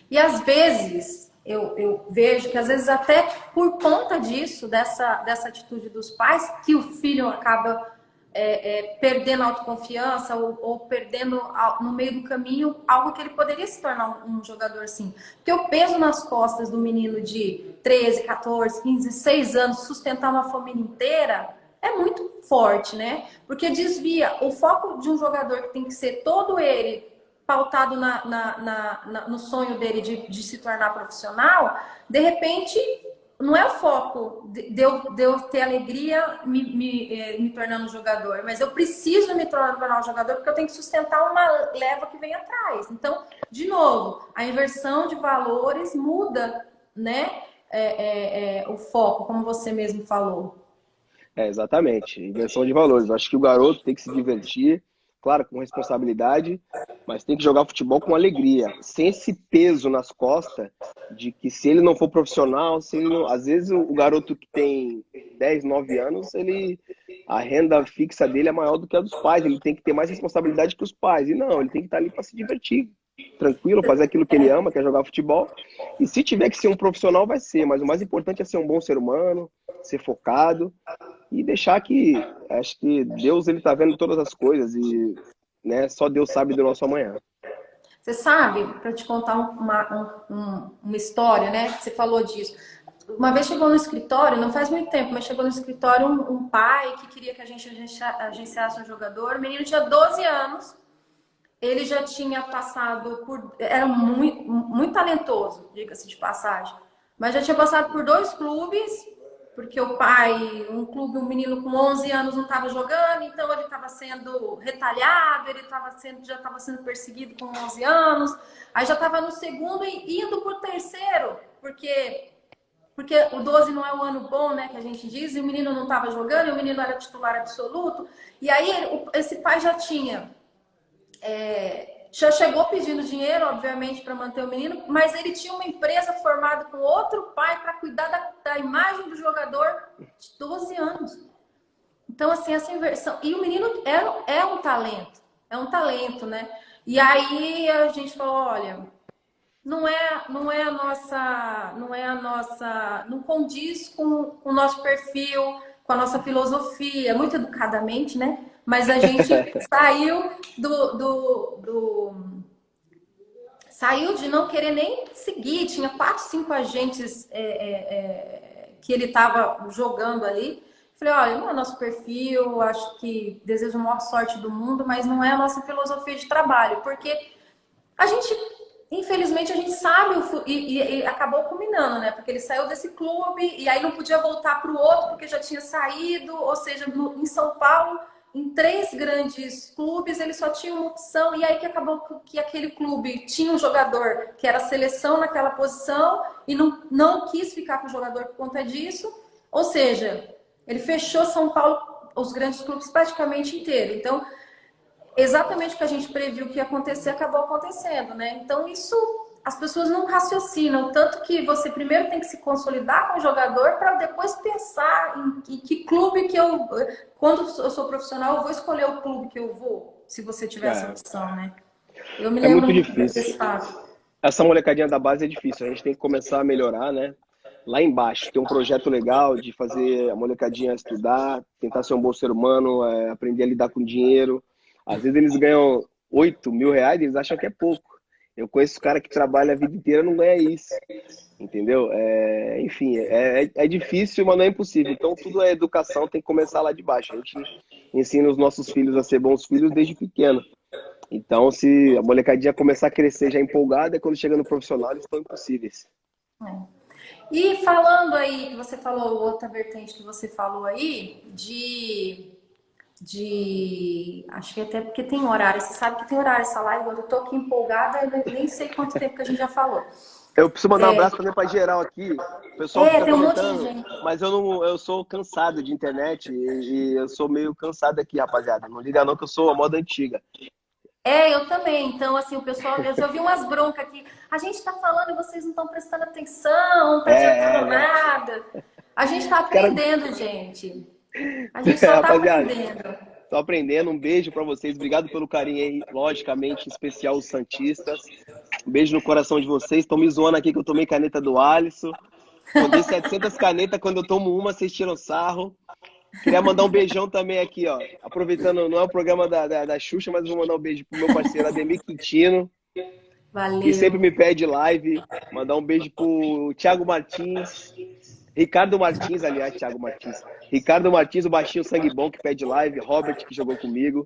E às vezes eu vejo que às vezes até por conta disso, dessa atitude dos pais, que o filho acaba perdendo a autoconfiança ou perdendo no meio do caminho algo que ele poderia se tornar um jogador assim. Porque o peso nas costas do menino de 13, 14, 15, 16 anos sustentar uma família inteira é muito forte, né? Porque desvia o foco de um jogador que tem que ser todo ele pautado no sonho dele de se tornar profissional, de repente, não é o foco de eu ter alegria me tornando jogador, mas eu preciso me tornar um jogador porque eu tenho que sustentar uma leva que vem atrás. Então, de novo, a inversão de valores muda, né? O foco, como você mesmo falou. Exatamente, inversão de valores. Eu acho que o garoto tem que se divertir, claro, com responsabilidade, mas tem que jogar futebol com alegria, sem esse peso nas costas de que se ele não for profissional, se ele não... às vezes o garoto que tem 10, 9 anos, a renda fixa dele é maior do que a dos pais, ele tem que ter mais responsabilidade que os pais. E não, ele tem que estar ali para se divertir, tranquilo, fazer aquilo que ele ama, que é jogar futebol. E se tiver que ser um profissional, vai ser, mas o mais importante é ser um bom ser humano, ser focado e deixar que, acho que Deus, ele tá vendo todas as coisas e, né, só Deus sabe do nosso amanhã. Você sabe, para te contar uma história, né? Você falou disso. Uma vez chegou no escritório, não faz muito tempo, mas chegou no escritório um pai que queria que a gente agenciasse um jogador. O menino tinha 12 anos, ele já tinha passado por... Era muito, muito talentoso, diga-se de passagem. Mas já tinha passado por 2 clubes, porque o pai, um menino com 11 anos não estava jogando, então ele estava sendo retalhado, já estava sendo perseguido com 11 anos, aí já estava no segundo e indo para o terceiro, porque o 12 não é o ano bom, né, que a gente diz, e o menino não estava jogando, e o menino era titular absoluto, e aí esse pai já tinha... já chegou pedindo dinheiro, obviamente, para manter o menino, mas ele tinha uma empresa formada com outro pai para cuidar da imagem do jogador de 12 anos. Então, assim, essa inversão. E o menino é um talento, né? E aí a gente falou: olha, não condiz com o nosso perfil, com a nossa filosofia, muito educadamente, né? Mas a gente saiu saiu de não querer nem seguir. Tinha 4, 5 agentes que ele estava jogando ali. Falei, olha, não é nosso perfil, acho que desejo a maior sorte do mundo, mas não é a nossa filosofia de trabalho, porque a gente, infelizmente, a gente sabe e acabou culminando, né? Porque ele saiu desse clube e aí não podia voltar para o outro porque já tinha saído, ou seja, em São Paulo, em 3 grandes clubes, ele só tinha uma opção, e aí que acabou que aquele clube tinha um jogador que era seleção naquela posição e não quis ficar com o jogador por conta disso, ou seja, ele fechou São Paulo, os grandes clubes praticamente inteiro. Então, exatamente o que a gente previu que ia acontecer, acabou acontecendo, né? Então, isso as pessoas não raciocinam. Tanto que você primeiro tem que se consolidar com o jogador para depois pensar em que clube que eu... Quando eu sou profissional, eu vou escolher o clube que eu vou, se você tiver essa opção, né? Eu me É lembro muito muito difícil. desse fato. Essa molecadinha da base é difícil. A gente tem que começar a melhorar, né? Lá embaixo, tem um projeto legal de fazer a molecadinha estudar, tentar ser um bom ser humano, aprender a lidar com dinheiro. Às vezes eles ganham 8 mil reais e eles acham que é pouco. Eu conheço cara que trabalha a vida inteira e não ganha isso. Entendeu? Enfim, é difícil, mas não é impossível. Então, tudo é educação, tem que começar lá de baixo. A gente ensina os nossos filhos a ser bons filhos desde pequeno. Então, se a molecadinha começar a crescer já empolgada, quando chega no profissional, eles estão impossíveis. E falando aí, que você falou, outra vertente que você falou aí, acho que até porque tem horário, você sabe que tem horário essa live, eu tô aqui empolgada, eu nem sei quanto tempo que a gente já falou. Eu preciso mandar um abraço também para geral aqui. O pessoal fica tem um monte de comentando, gente. mas eu sou cansado de internet e eu sou meio cansado aqui, rapaziada. Não liga não que eu sou a moda antiga. Eu também. Então, assim, o pessoal, eu já ouvi umas broncas aqui. A gente tá falando e vocês não estão prestando atenção, não tá adiantando nada. A gente tá Cara, aprendendo, gente. A gente só tá rapaziada, aprendendo. tô aprendendo. Um beijo para vocês. Obrigado pelo carinho aí, logicamente, especial os santistas. Um beijo no coração de vocês. Estão me zoando aqui que eu tomei caneta do Alisson. Pô, dei 700 canetas, quando eu tomo uma, vocês tiram sarro. Queria mandar um beijão também aqui, ó. Aproveitando, não é o programa da Xuxa, mas vou mandar um beijo pro meu parceiro Ademir Quintino, que sempre Valeu. me pede live. Mandar um beijo pro Thiago Martins, Ricardo Martins, aliás, Thiago Martins. Ricardo Martins, o baixinho sangue bom que pede live, Robert, que jogou comigo.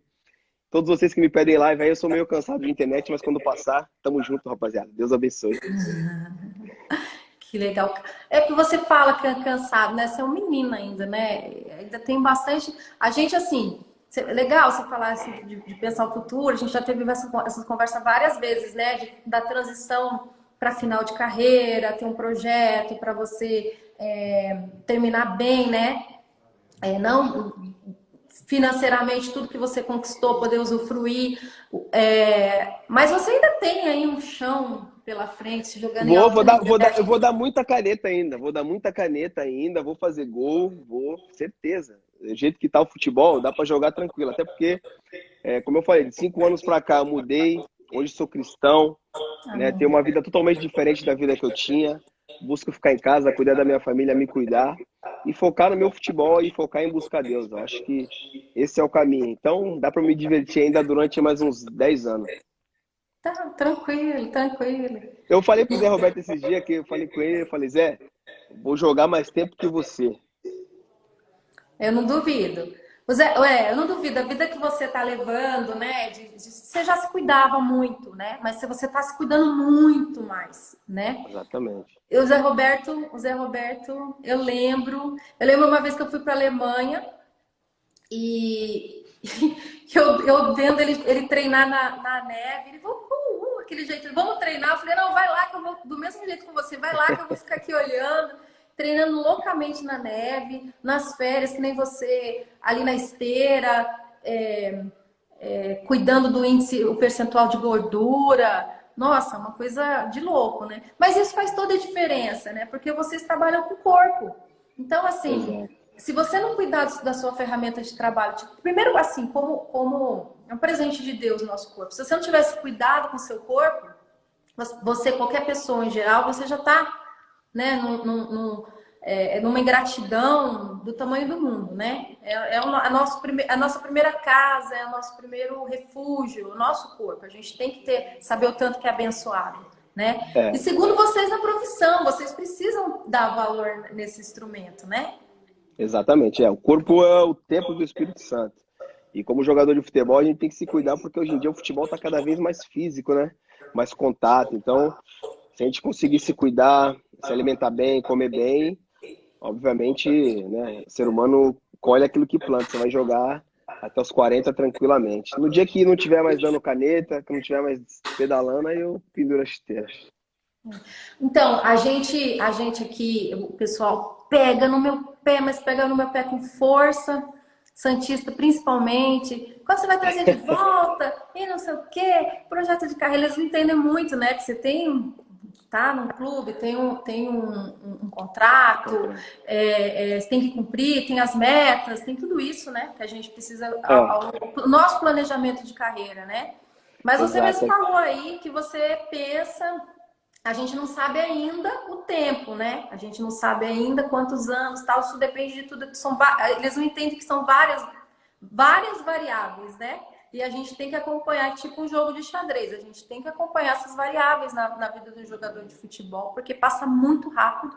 Todos vocês que me pedem live aí, eu sou meio cansado de internet, mas quando passar, tamo junto, rapaziada. Deus abençoe. Que legal. É que você fala que é cansado, né? Você é um menino ainda, né? Ainda tem bastante. A gente, assim, é legal você falar assim, de pensar o futuro. A gente já teve essa conversa várias vezes, né? Da transição para final de carreira, ter um projeto para você terminar bem, né? Não financeiramente tudo que você conquistou, poder usufruir. Mas você ainda tem aí um chão pela frente, jogando em alto nível. Eu vou dar muita caneta ainda. Vou dar muita caneta ainda. Vou fazer gol, certeza. Do jeito que tá o futebol, dá para jogar tranquilo. Até porque, como eu falei, de 5 anos para cá eu mudei. Hoje sou cristão, né? Tenho uma vida totalmente diferente da vida que eu tinha. Busco ficar em casa, cuidar da minha família, me cuidar e focar no meu futebol e focar em buscar Deus. Eu acho que esse é o caminho. Então, dá para me divertir ainda durante mais uns 10 anos. Tá, tranquilo, tranquilo. Eu falei pro Zé Roberto esses dias que eu falei com ele, eu falei, Zé, vou jogar mais tempo que você. Eu não duvido. Eu não duvido. A vida que você tá levando, né? Você já se cuidava muito, né? Mas você tá se cuidando muito mais, né? Exatamente. E o Zé Roberto, eu lembro uma vez que eu fui para Alemanha e que eu vendo ele treinar na neve, ele falou, aquele jeito, vamos treinar. Eu falei, não, vai lá que eu vou do mesmo jeito que você, vai lá que eu vou ficar aqui olhando, treinando loucamente na neve, nas férias, que nem você, ali na esteira, cuidando do índice, o percentual de gordura. Nossa, uma coisa de louco, né? Mas isso faz toda a diferença, né? Porque vocês trabalham com o corpo. Então, assim, se você não cuidar da sua ferramenta de trabalho, tipo, primeiro, assim, como é um presente de Deus o nosso corpo. Se você não tivesse cuidado com o seu corpo, você, qualquer pessoa em geral, você já está, né, numa ingratidão do tamanho do mundo, né? A nossa primeira casa, é o nosso primeiro refúgio, o nosso corpo. A gente tem que saber o tanto que é abençoado, né? E segundo vocês na profissão, vocês precisam dar valor nesse instrumento, né? Exatamente, o corpo é o templo do Espírito Santo. E como jogador de futebol, a gente tem que se cuidar, porque hoje em dia o futebol está cada vez mais físico, né? Mais contato. Então, se a gente conseguir se cuidar, se alimentar bem, comer bem, obviamente, né, o ser humano colhe aquilo que planta. Você vai jogar até os 40 tranquilamente. No dia que não tiver mais dando caneta, que não tiver mais pedalando, aí eu penduro a chuteira. Então, a gente aqui, o pessoal pega no meu pé, mas pega no meu pé com força, Santista principalmente. Quando você vai trazer de volta, e não sei o quê, projeto de carreira, eles não entendem muito, né? Que você tá num clube, tem um contrato, você tem que cumprir, tem as metas, tem tudo isso, né? Que a gente precisa, o nosso planejamento de carreira, né? Mas você mesmo falou aí que você pensa, a gente não sabe ainda o tempo, né? A gente não sabe ainda quantos anos, tal, isso depende de tudo, eles não entendem que são várias variáveis, né? E a gente tem que acompanhar, tipo um jogo de xadrez, a gente tem que acompanhar essas variáveis na vida do jogador de futebol, porque passa muito rápido.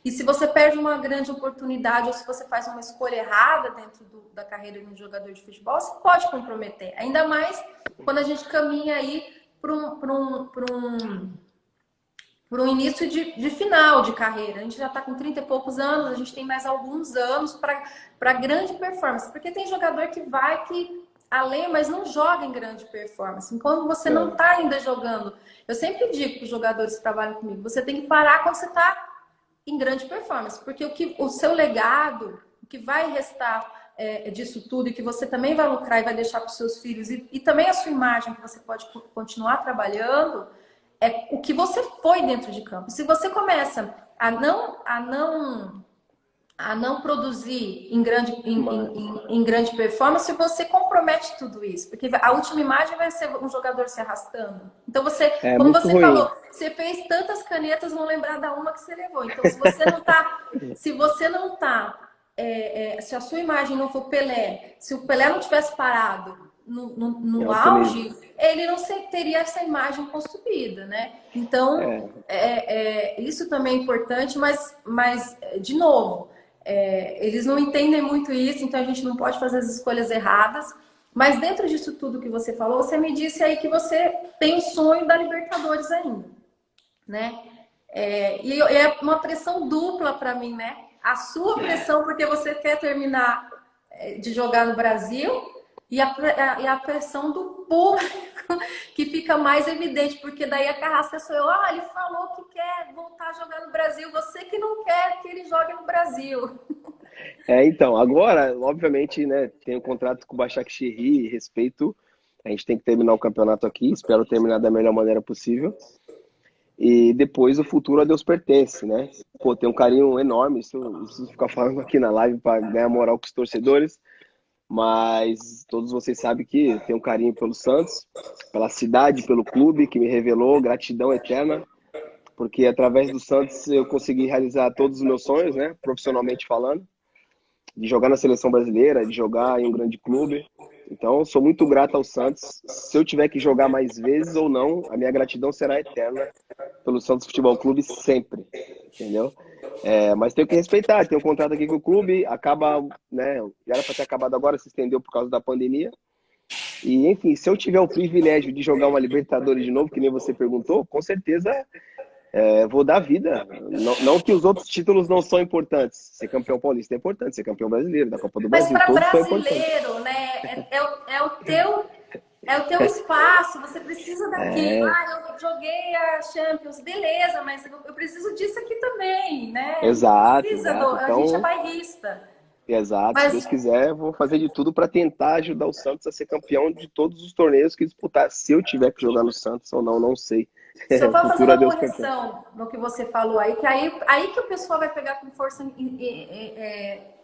E se você perde uma grande oportunidade ou se você faz uma escolha errada dentro da carreira de um jogador de futebol, você pode comprometer. Ainda mais quando a gente caminha aí para um início de final de carreira. A gente já está com 30 e poucos anos, a gente tem mais alguns anos para grande performance. Porque tem jogador que além, mas não joga em grande performance. Enquanto você não está ainda jogando, eu sempre digo para os jogadores que trabalham comigo, você tem que parar quando você está em grande performance. Porque o seu legado, o que vai restar disso tudo e que você também vai lucrar e vai deixar para os seus filhos e também a sua imagem que você pode continuar trabalhando, é o que você foi dentro de campo. Se você começa a não produzir em grande performance, você compromete tudo isso. Porque a última imagem vai ser um jogador se arrastando. Então, como você ruim. falou, você fez tantas canetas, não lembrar da uma que você levou. Então, se você não tá, se a sua imagem não for Pelé, se o Pelé não tivesse parado no auge, ele não teria essa imagem construída, né? Então, isso também é importante, mas de novo, eles não entendem muito isso, então a gente não pode fazer as escolhas erradas. Mas dentro disso tudo que você falou, você me disse aí que você tem o sonho da Libertadores ainda, né? E é uma pressão dupla para mim, né? A sua pressão porque você quer terminar de jogar no Brasil e a pressão do público que fica mais evidente, porque daí a carrasca sou eu, ele falou que quer voltar a jogar no Brasil, você que não quer que ele jogue no Brasil. Então, agora, obviamente, né, tem um contrato com o Başakşehir, respeito, a gente tem que terminar o campeonato aqui, espero terminar da melhor maneira possível, e depois o futuro a Deus pertence, né? Pô, tem um carinho enorme, isso eu preciso ficar falando aqui na live para ganhar moral com os torcedores, mas todos vocês sabem que tenho um carinho pelo Santos, pela cidade, pelo clube que me revelou, gratidão eterna, porque através do Santos eu consegui realizar todos os meus sonhos, né, profissionalmente falando, de jogar na seleção brasileira, de jogar em um grande clube. Então, sou muito grato ao Santos. Se eu tiver que jogar mais vezes ou não, a minha gratidão será eterna pelo Santos Futebol Clube sempre, entendeu? Mas tenho que respeitar, tenho um contrato aqui com o clube, acaba, né, já era para ter acabado agora, se estendeu por causa da pandemia. E, enfim, se eu tiver o privilégio de jogar uma Libertadores de novo, que nem você perguntou, com certeza vou dar vida. Não que os outros títulos não são importantes. Ser campeão paulista é importante, ser campeão brasileiro, da Copa do Brasil, mas todos para são importantes. brasileiro, né, é o teu espaço, você precisa daquilo. Eu joguei a Champions, beleza, mas eu preciso disso aqui também, né? Exato. A gente é bairrista. Exato, se Deus quiser, vou fazer de tudo para tentar ajudar o Santos a ser campeão de todos os torneios que disputar. Se eu tiver que jogar no Santos ou não, não sei. Só para fazer uma correção no que você falou aí, que aí que o pessoal vai pegar com força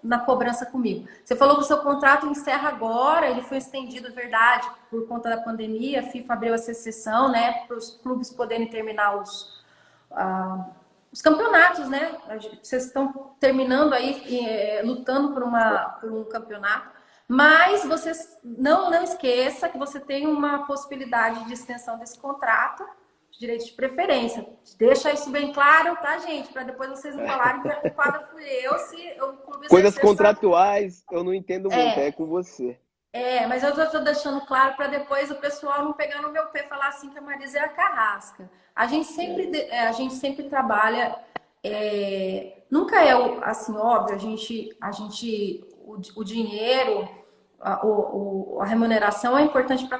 na cobrança comigo. Você falou que o seu contrato encerra agora, ele foi estendido, verdade, por conta da pandemia, a FIFA abriu essa exceção, né, para os clubes poderem terminar os campeonatos, né? Vocês estão terminando aí, lutando por um campeonato. Mas vocês não esqueça que você tem uma possibilidade de extensão desse contrato, de direito de preferência. Deixa isso bem claro, tá, gente? Para depois vocês não falarem que a culpada fui eu se o clube Coisas contratuais eu não entendo muito, é com você. Mas eu já estou deixando claro para depois o pessoal não pegar no meu pé e falar assim que a Marisa é a carrasca. A gente sempre trabalha, nunca é assim, óbvio, o dinheiro, a remuneração é importante para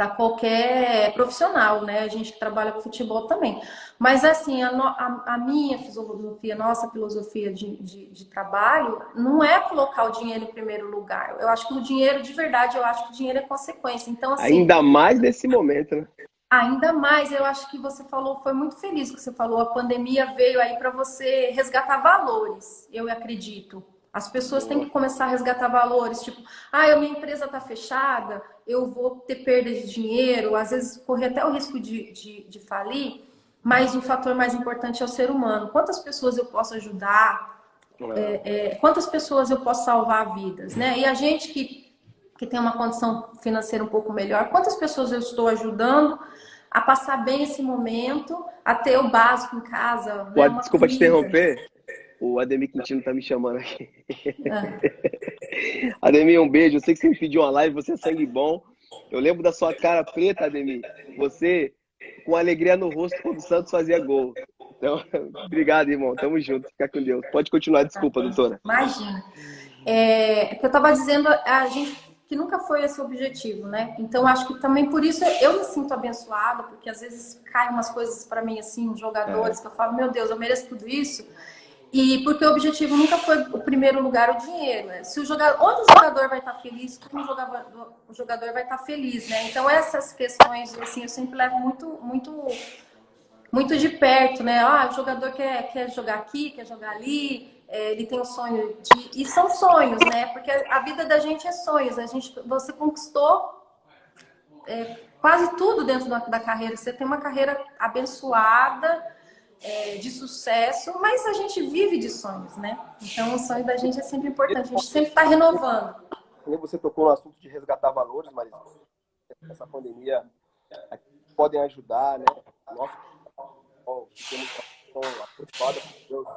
qualquer profissional, né? A gente que trabalha com futebol também. Mas, assim, a minha filosofia, nossa filosofia de trabalho, não é colocar o dinheiro em primeiro lugar. Eu acho que o dinheiro, de verdade, eu acho que o dinheiro é consequência. Então, assim... Ainda mais nesse momento, né? Ainda mais, eu acho que você falou, foi muito feliz que você falou, a pandemia veio aí para você resgatar valores, eu acredito. As pessoas têm que começar a resgatar valores, tipo, a minha empresa está fechada, eu vou ter perda de dinheiro, às vezes correr até o risco de falir, mas o fator mais importante é o ser humano. Quantas pessoas eu posso ajudar? Quantas pessoas eu posso salvar vidas, né? E a gente que tem uma condição financeira um pouco melhor, quantas pessoas eu estou ajudando a passar bem esse momento, a ter o básico em casa, né? Desculpa te interromper, o Ademir Quintino tá me chamando aqui. Ademir, um beijo, eu sei que você me pediu uma live, você é sangue bom. Eu lembro da sua cara preta, Ademir, você com alegria no rosto quando o Santos fazia gol. Então, obrigado, irmão, tamo junto, fica com Deus. Pode continuar, desculpa, doutora. Imagina. Que eu estava dizendo, a gente que nunca foi esse o objetivo, né? Então, acho que também por isso eu me sinto abençoada, porque às vezes caem umas coisas para mim, assim, jogadores, que eu falo, meu Deus, eu mereço tudo isso. E porque o objetivo nunca foi o primeiro lugar, o dinheiro. Né? Se onde o jogador vai estar feliz, como o jogador vai estar feliz, né? Então, essas questões, assim, eu sempre levo muito de perto, né? O jogador quer jogar aqui, quer jogar ali, ele tem o sonho de... E são sonhos, né? Porque a vida da gente é sonhos. Você conquistou quase tudo dentro da carreira. Você tem uma carreira abençoada, de sucesso, mas a gente vive de sonhos, né? Então o sonho da gente é sempre importante. A gente sempre está renovando. Você tocou no assunto de resgatar valores, Marisa. Essa pandemia podem ajudar, né? Nós temos uma abençoada por Deus,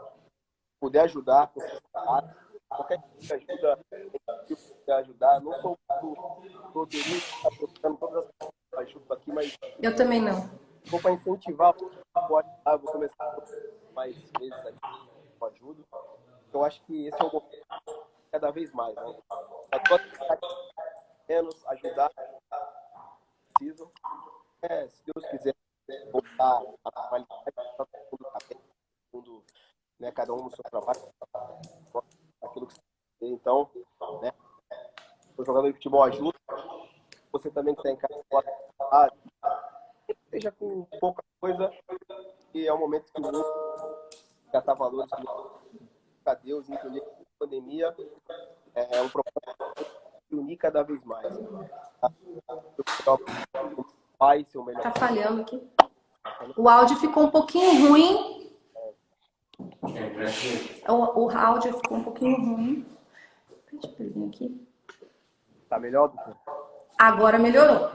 poder ajudar com esse trabalho. Qualquer tipo de ajuda, poder ajudar. Não sou todo mundo está procurando todas as pessoas junto aqui, mas eu também não. vou para incentivar, pode ajudar, vou começar mais vezes aqui, eu ajudo. Eu acho que esse é o momento cada vez mais, né? Menos ajudar, precisam. Se Deus quiser voltar a qualidade, todo mundo, né, cada um no seu trabalho, aquilo que você tem. Então, né, o jogador de futebol ajuda, você também que está em casa, seja com pouca coisa, e é o momento que o mundo gastar valores a Deus, entender que a pandemia é um propósito que unir cada vez mais. Seu melhor. Tá falhando aqui. O áudio ficou um pouquinho ruim. O áudio ficou um pouquinho ruim. Deixa eu ver aqui. Tá melhor, doutor? Agora melhorou.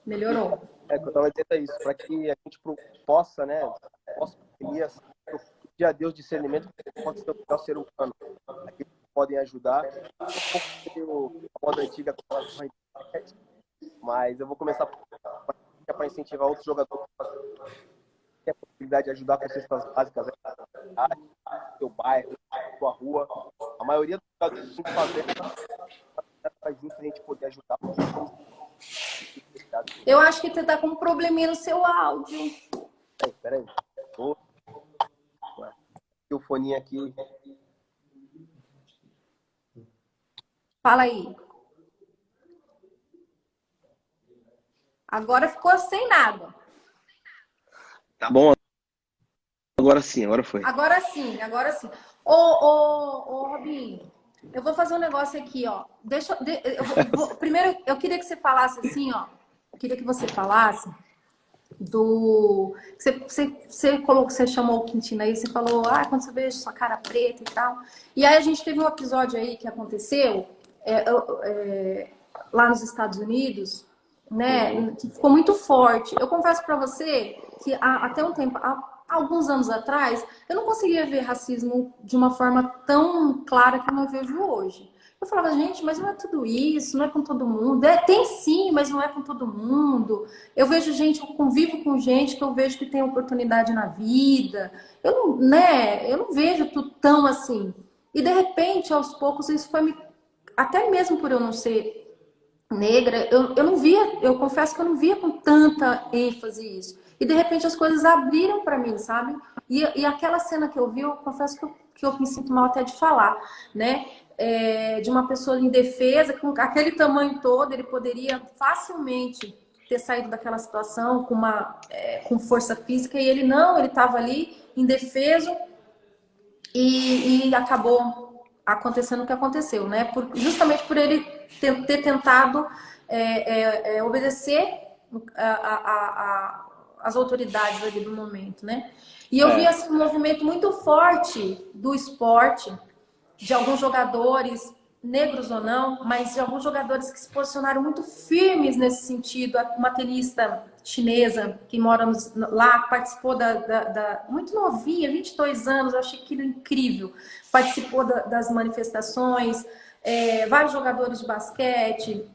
Melhorou. Que eu tava dizendo isso, para que a gente possa, né, pedir a Deus discernimento que possa ser o melhor ser humano. Aqueles que podem ajudar. Um pouco a moda antiga, mas eu vou começar para incentivar outros jogadores que tem a possibilidade de ajudar com cestas básicas, seu bairro, sua rua. A maioria dos jogadores tem que fazer para justo a gente poder ajudar. Eu acho que você tá com um probleminha no seu áudio. Peraí. O foninho aqui. Fala aí. Agora ficou sem nada. Tá bom. Agora sim, agora foi. Agora sim, agora sim. Ô, Robinho, eu vou fazer um negócio aqui, ó. Primeiro, eu queria que você falasse assim, ó. Eu queria que você falasse Você chamou o Quintino aí, você falou, quando você vê sua cara preta e tal. E aí a gente teve um episódio aí que aconteceu lá nos Estados Unidos, né? Que ficou muito forte. Eu confesso para você que até um tempo, há alguns anos atrás, eu não conseguia ver racismo de uma forma tão clara que eu vejo hoje. Eu falava, gente, mas não é tudo isso, não é com todo mundo. Tem sim, mas não é com todo mundo. Eu vejo gente, eu convivo com gente que eu vejo que tem oportunidade na vida. Eu não vejo tudo tão assim. E de repente, aos poucos, isso foi me. Até mesmo por eu não ser negra, eu não via, eu confesso que eu não via com tanta ênfase isso. E de repente as coisas abriram para mim, sabe? E aquela cena que eu vi, eu confesso que eu me sinto mal até de falar, né? De uma pessoa indefesa, com aquele tamanho todo, ele poderia facilmente ter saído daquela situação com força física, e ele não, ele estava ali indefeso e acabou acontecendo o que aconteceu, né? Justamente por ele ter tentado obedecer as autoridades ali do momento, né? E eu vi assim, um movimento muito forte do esporte, de alguns jogadores, negros ou não, mas de alguns jogadores que se posicionaram muito firmes nesse sentido. Uma tenista chinesa que mora lá, participou muito novinha, 22 anos, eu achei aquilo incrível. Participou das manifestações, vários jogadores de basquete,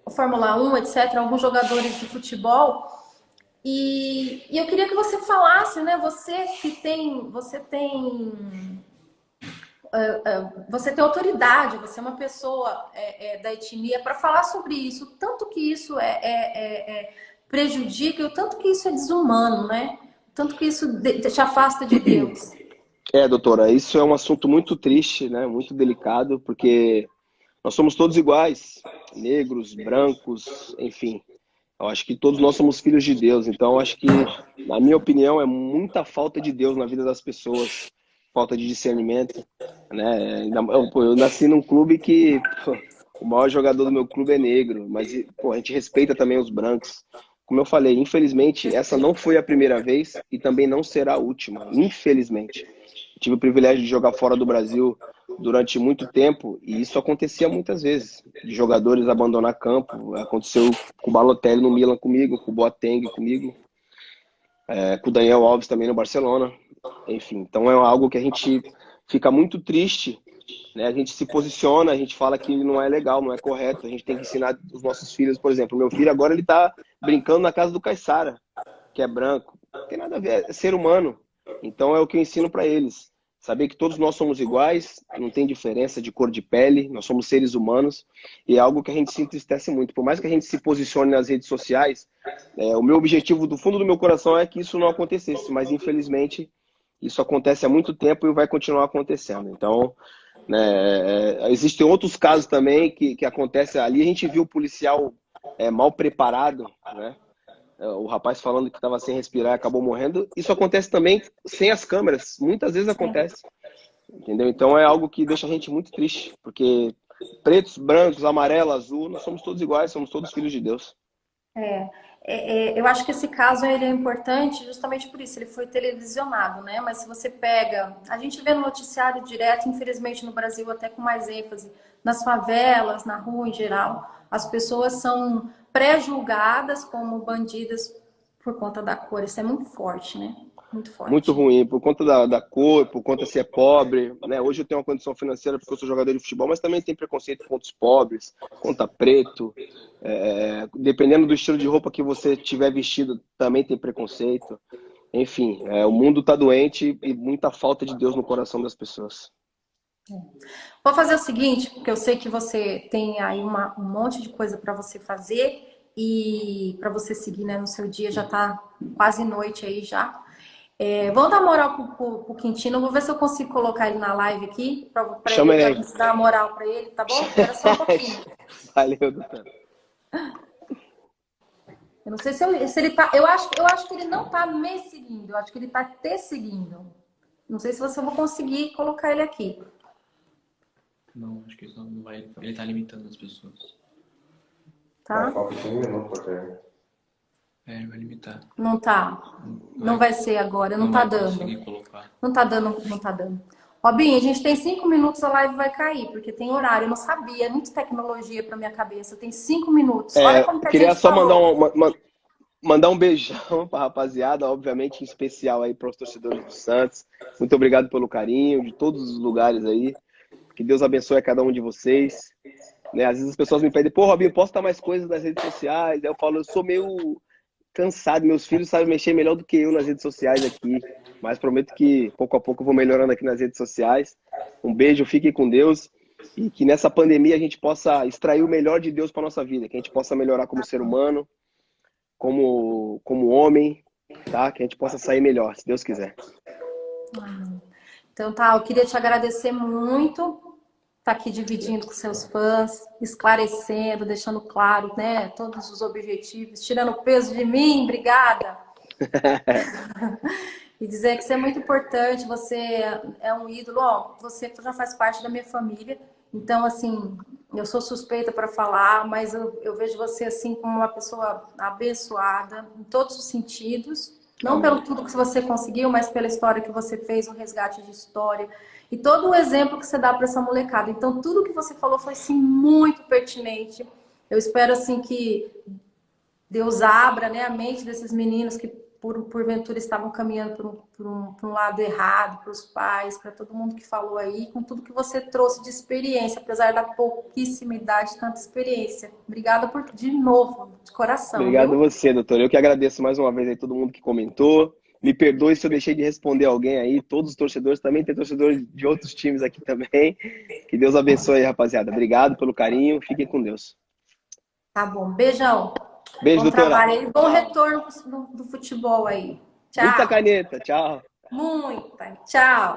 Fórmula 1, etc., alguns jogadores de futebol. E eu queria que você falasse, né? Você tem autoridade, você é uma pessoa da etnia para falar sobre isso, o tanto que isso prejudica e o tanto que isso é desumano, né? O tanto que isso te afasta de Deus. Doutora, isso é um assunto muito triste, né? Muito delicado, porque nós somos todos iguais, negros, brancos, enfim. Eu acho que todos nós somos filhos de Deus, então eu acho que, na minha opinião, é muita falta de Deus na vida das pessoas, falta de discernimento, né? Eu nasci num clube que o maior jogador do meu clube é negro, mas a gente respeita também os brancos. Como eu falei, infelizmente, essa não foi a primeira vez e também não será a última, infelizmente. Tive o privilégio de jogar fora do Brasil durante muito tempo e isso acontecia muitas vezes, de jogadores abandonar campo. Aconteceu com o Balotelli no Milan comigo, com o Boateng comigo, com o Daniel Alves também no Barcelona. Enfim, então é algo que a gente fica muito triste, né? A gente se posiciona, a gente fala que não é legal, não é correto. A gente tem que ensinar os nossos filhos, por exemplo, meu filho agora ele tá brincando na casa do Caiçara, que é branco. Não tem nada a ver, é ser humano. Então é o que eu ensino para eles. Saber que todos nós somos iguais, não tem diferença de cor de pele, nós somos seres humanos e é algo que a gente se entristece muito. Por mais que a gente se posicione nas redes sociais, o meu objetivo do fundo do meu coração é que isso não acontecesse, mas infelizmente isso acontece há muito tempo e vai continuar acontecendo. Então, né, existem outros casos também que acontecem ali. A gente viu o policial mal preparado, né? O rapaz falando que estava sem respirar e acabou morrendo. Isso acontece também sem as câmeras. Muitas vezes acontece. Entendeu? Então é algo que deixa a gente muito triste. Porque pretos, brancos, amarelo, azul, nós somos todos iguais, somos todos filhos de Deus. Eu acho que esse caso ele é importante justamente por isso, ele foi televisionado, né? Mas se você pega, a gente vê no noticiário direto, infelizmente no Brasil até com mais ênfase, nas favelas, na rua em geral, as pessoas são pré-julgadas como bandidas por conta da cor. Isso é muito forte, né? Muito Muito forte. ruim, por conta da cor, por conta se é pobre, né? Hoje eu tenho uma condição financeira porque eu sou jogador de futebol, mas também tem preconceito contra os pobres, contra preto. Dependendo do estilo de roupa que você tiver vestido, também tem preconceito. Enfim, o mundo está doente e muita falta de Deus no coração das pessoas. Vou fazer o seguinte, porque eu sei que você tem aí um monte de coisa para você fazer e para você seguir, né, no seu dia, já tá quase noite aí já. Vamos dar moral pro Quintino, vou ver se eu consigo colocar ele na live aqui, para Chama ele, ele pra aí. gente dar moral para ele, tá bom? Espera só um pouquinho. Valeu, doutor. Eu não sei se ele tá. Eu acho que ele não tá me seguindo, eu acho que ele tá te seguindo. Não sei se você vai conseguir colocar ele aqui. Não, acho que isso não vai. Ele tá limitando as pessoas. Tá? Falta 5 minutos até. É, vai limitar. Não tá. Não vai ser agora, não tá vai dando. conseguir colocar. Não tá dando, não tá dando. Robinho, a gente tem 5 minutos, a live vai cair, porque tem horário. Eu não sabia, é muita tecnologia pra minha cabeça. Tem 5 minutos. Olha como que Eu a queria gente só falou. mandar um beijão pra rapaziada, obviamente em especial aí para os torcedores do Santos. Muito obrigado pelo carinho de todos os lugares aí. Que Deus abençoe a cada um de vocês. Né? Às vezes as pessoas me pedem, pô, Robinho, posta mais coisas nas redes sociais. Aí eu falo, eu sou meio cansado, meus filhos sabem mexer melhor do que eu nas redes sociais aqui. Mas prometo que pouco a pouco eu vou melhorando aqui nas redes sociais. Um beijo, fiquem com Deus. E que nessa pandemia a gente possa extrair o melhor de Deus para nossa vida. Que a gente possa melhorar como ser humano, como homem, tá? Que a gente possa sair melhor, se Deus quiser. Então tá, eu queria te agradecer muito. Tá aqui dividindo com seus fãs, esclarecendo, deixando claro, né, todos os objetivos, tirando o peso de mim, obrigada. E dizer que você é muito importante, você é um ídolo, ó, você já faz parte da minha família, então, assim, eu sou suspeita para falar, mas eu vejo você, assim, como uma pessoa abençoada, em todos os sentidos, não Amém. pelo tudo que você conseguiu, mas pela história que você fez, o resgate de história, e todo o exemplo que você dá para essa molecada. Então, tudo que você falou foi, sim, muito pertinente. Eu espero, assim, que Deus abra, né, a mente desses meninos que porventura estavam caminhando por um lado errado, para os pais, para todo mundo que falou aí, com tudo que você trouxe de experiência, apesar da pouquíssima idade, tanta experiência. Obrigada de novo, de coração, Obrigado a viu? você, doutor. Eu que agradeço mais uma vez aí todo mundo que comentou. Me perdoe se eu deixei de responder alguém aí. Todos os torcedores também, tem torcedores de outros times aqui também. Que Deus abençoe aí, rapaziada. Obrigado pelo carinho. Fiquem com Deus. Tá bom, beijão. Beijo, Bom doutora. trabalho aí, bom retorno do futebol aí. Muita Tchau. caneta. Tchau. Muita. Tchau.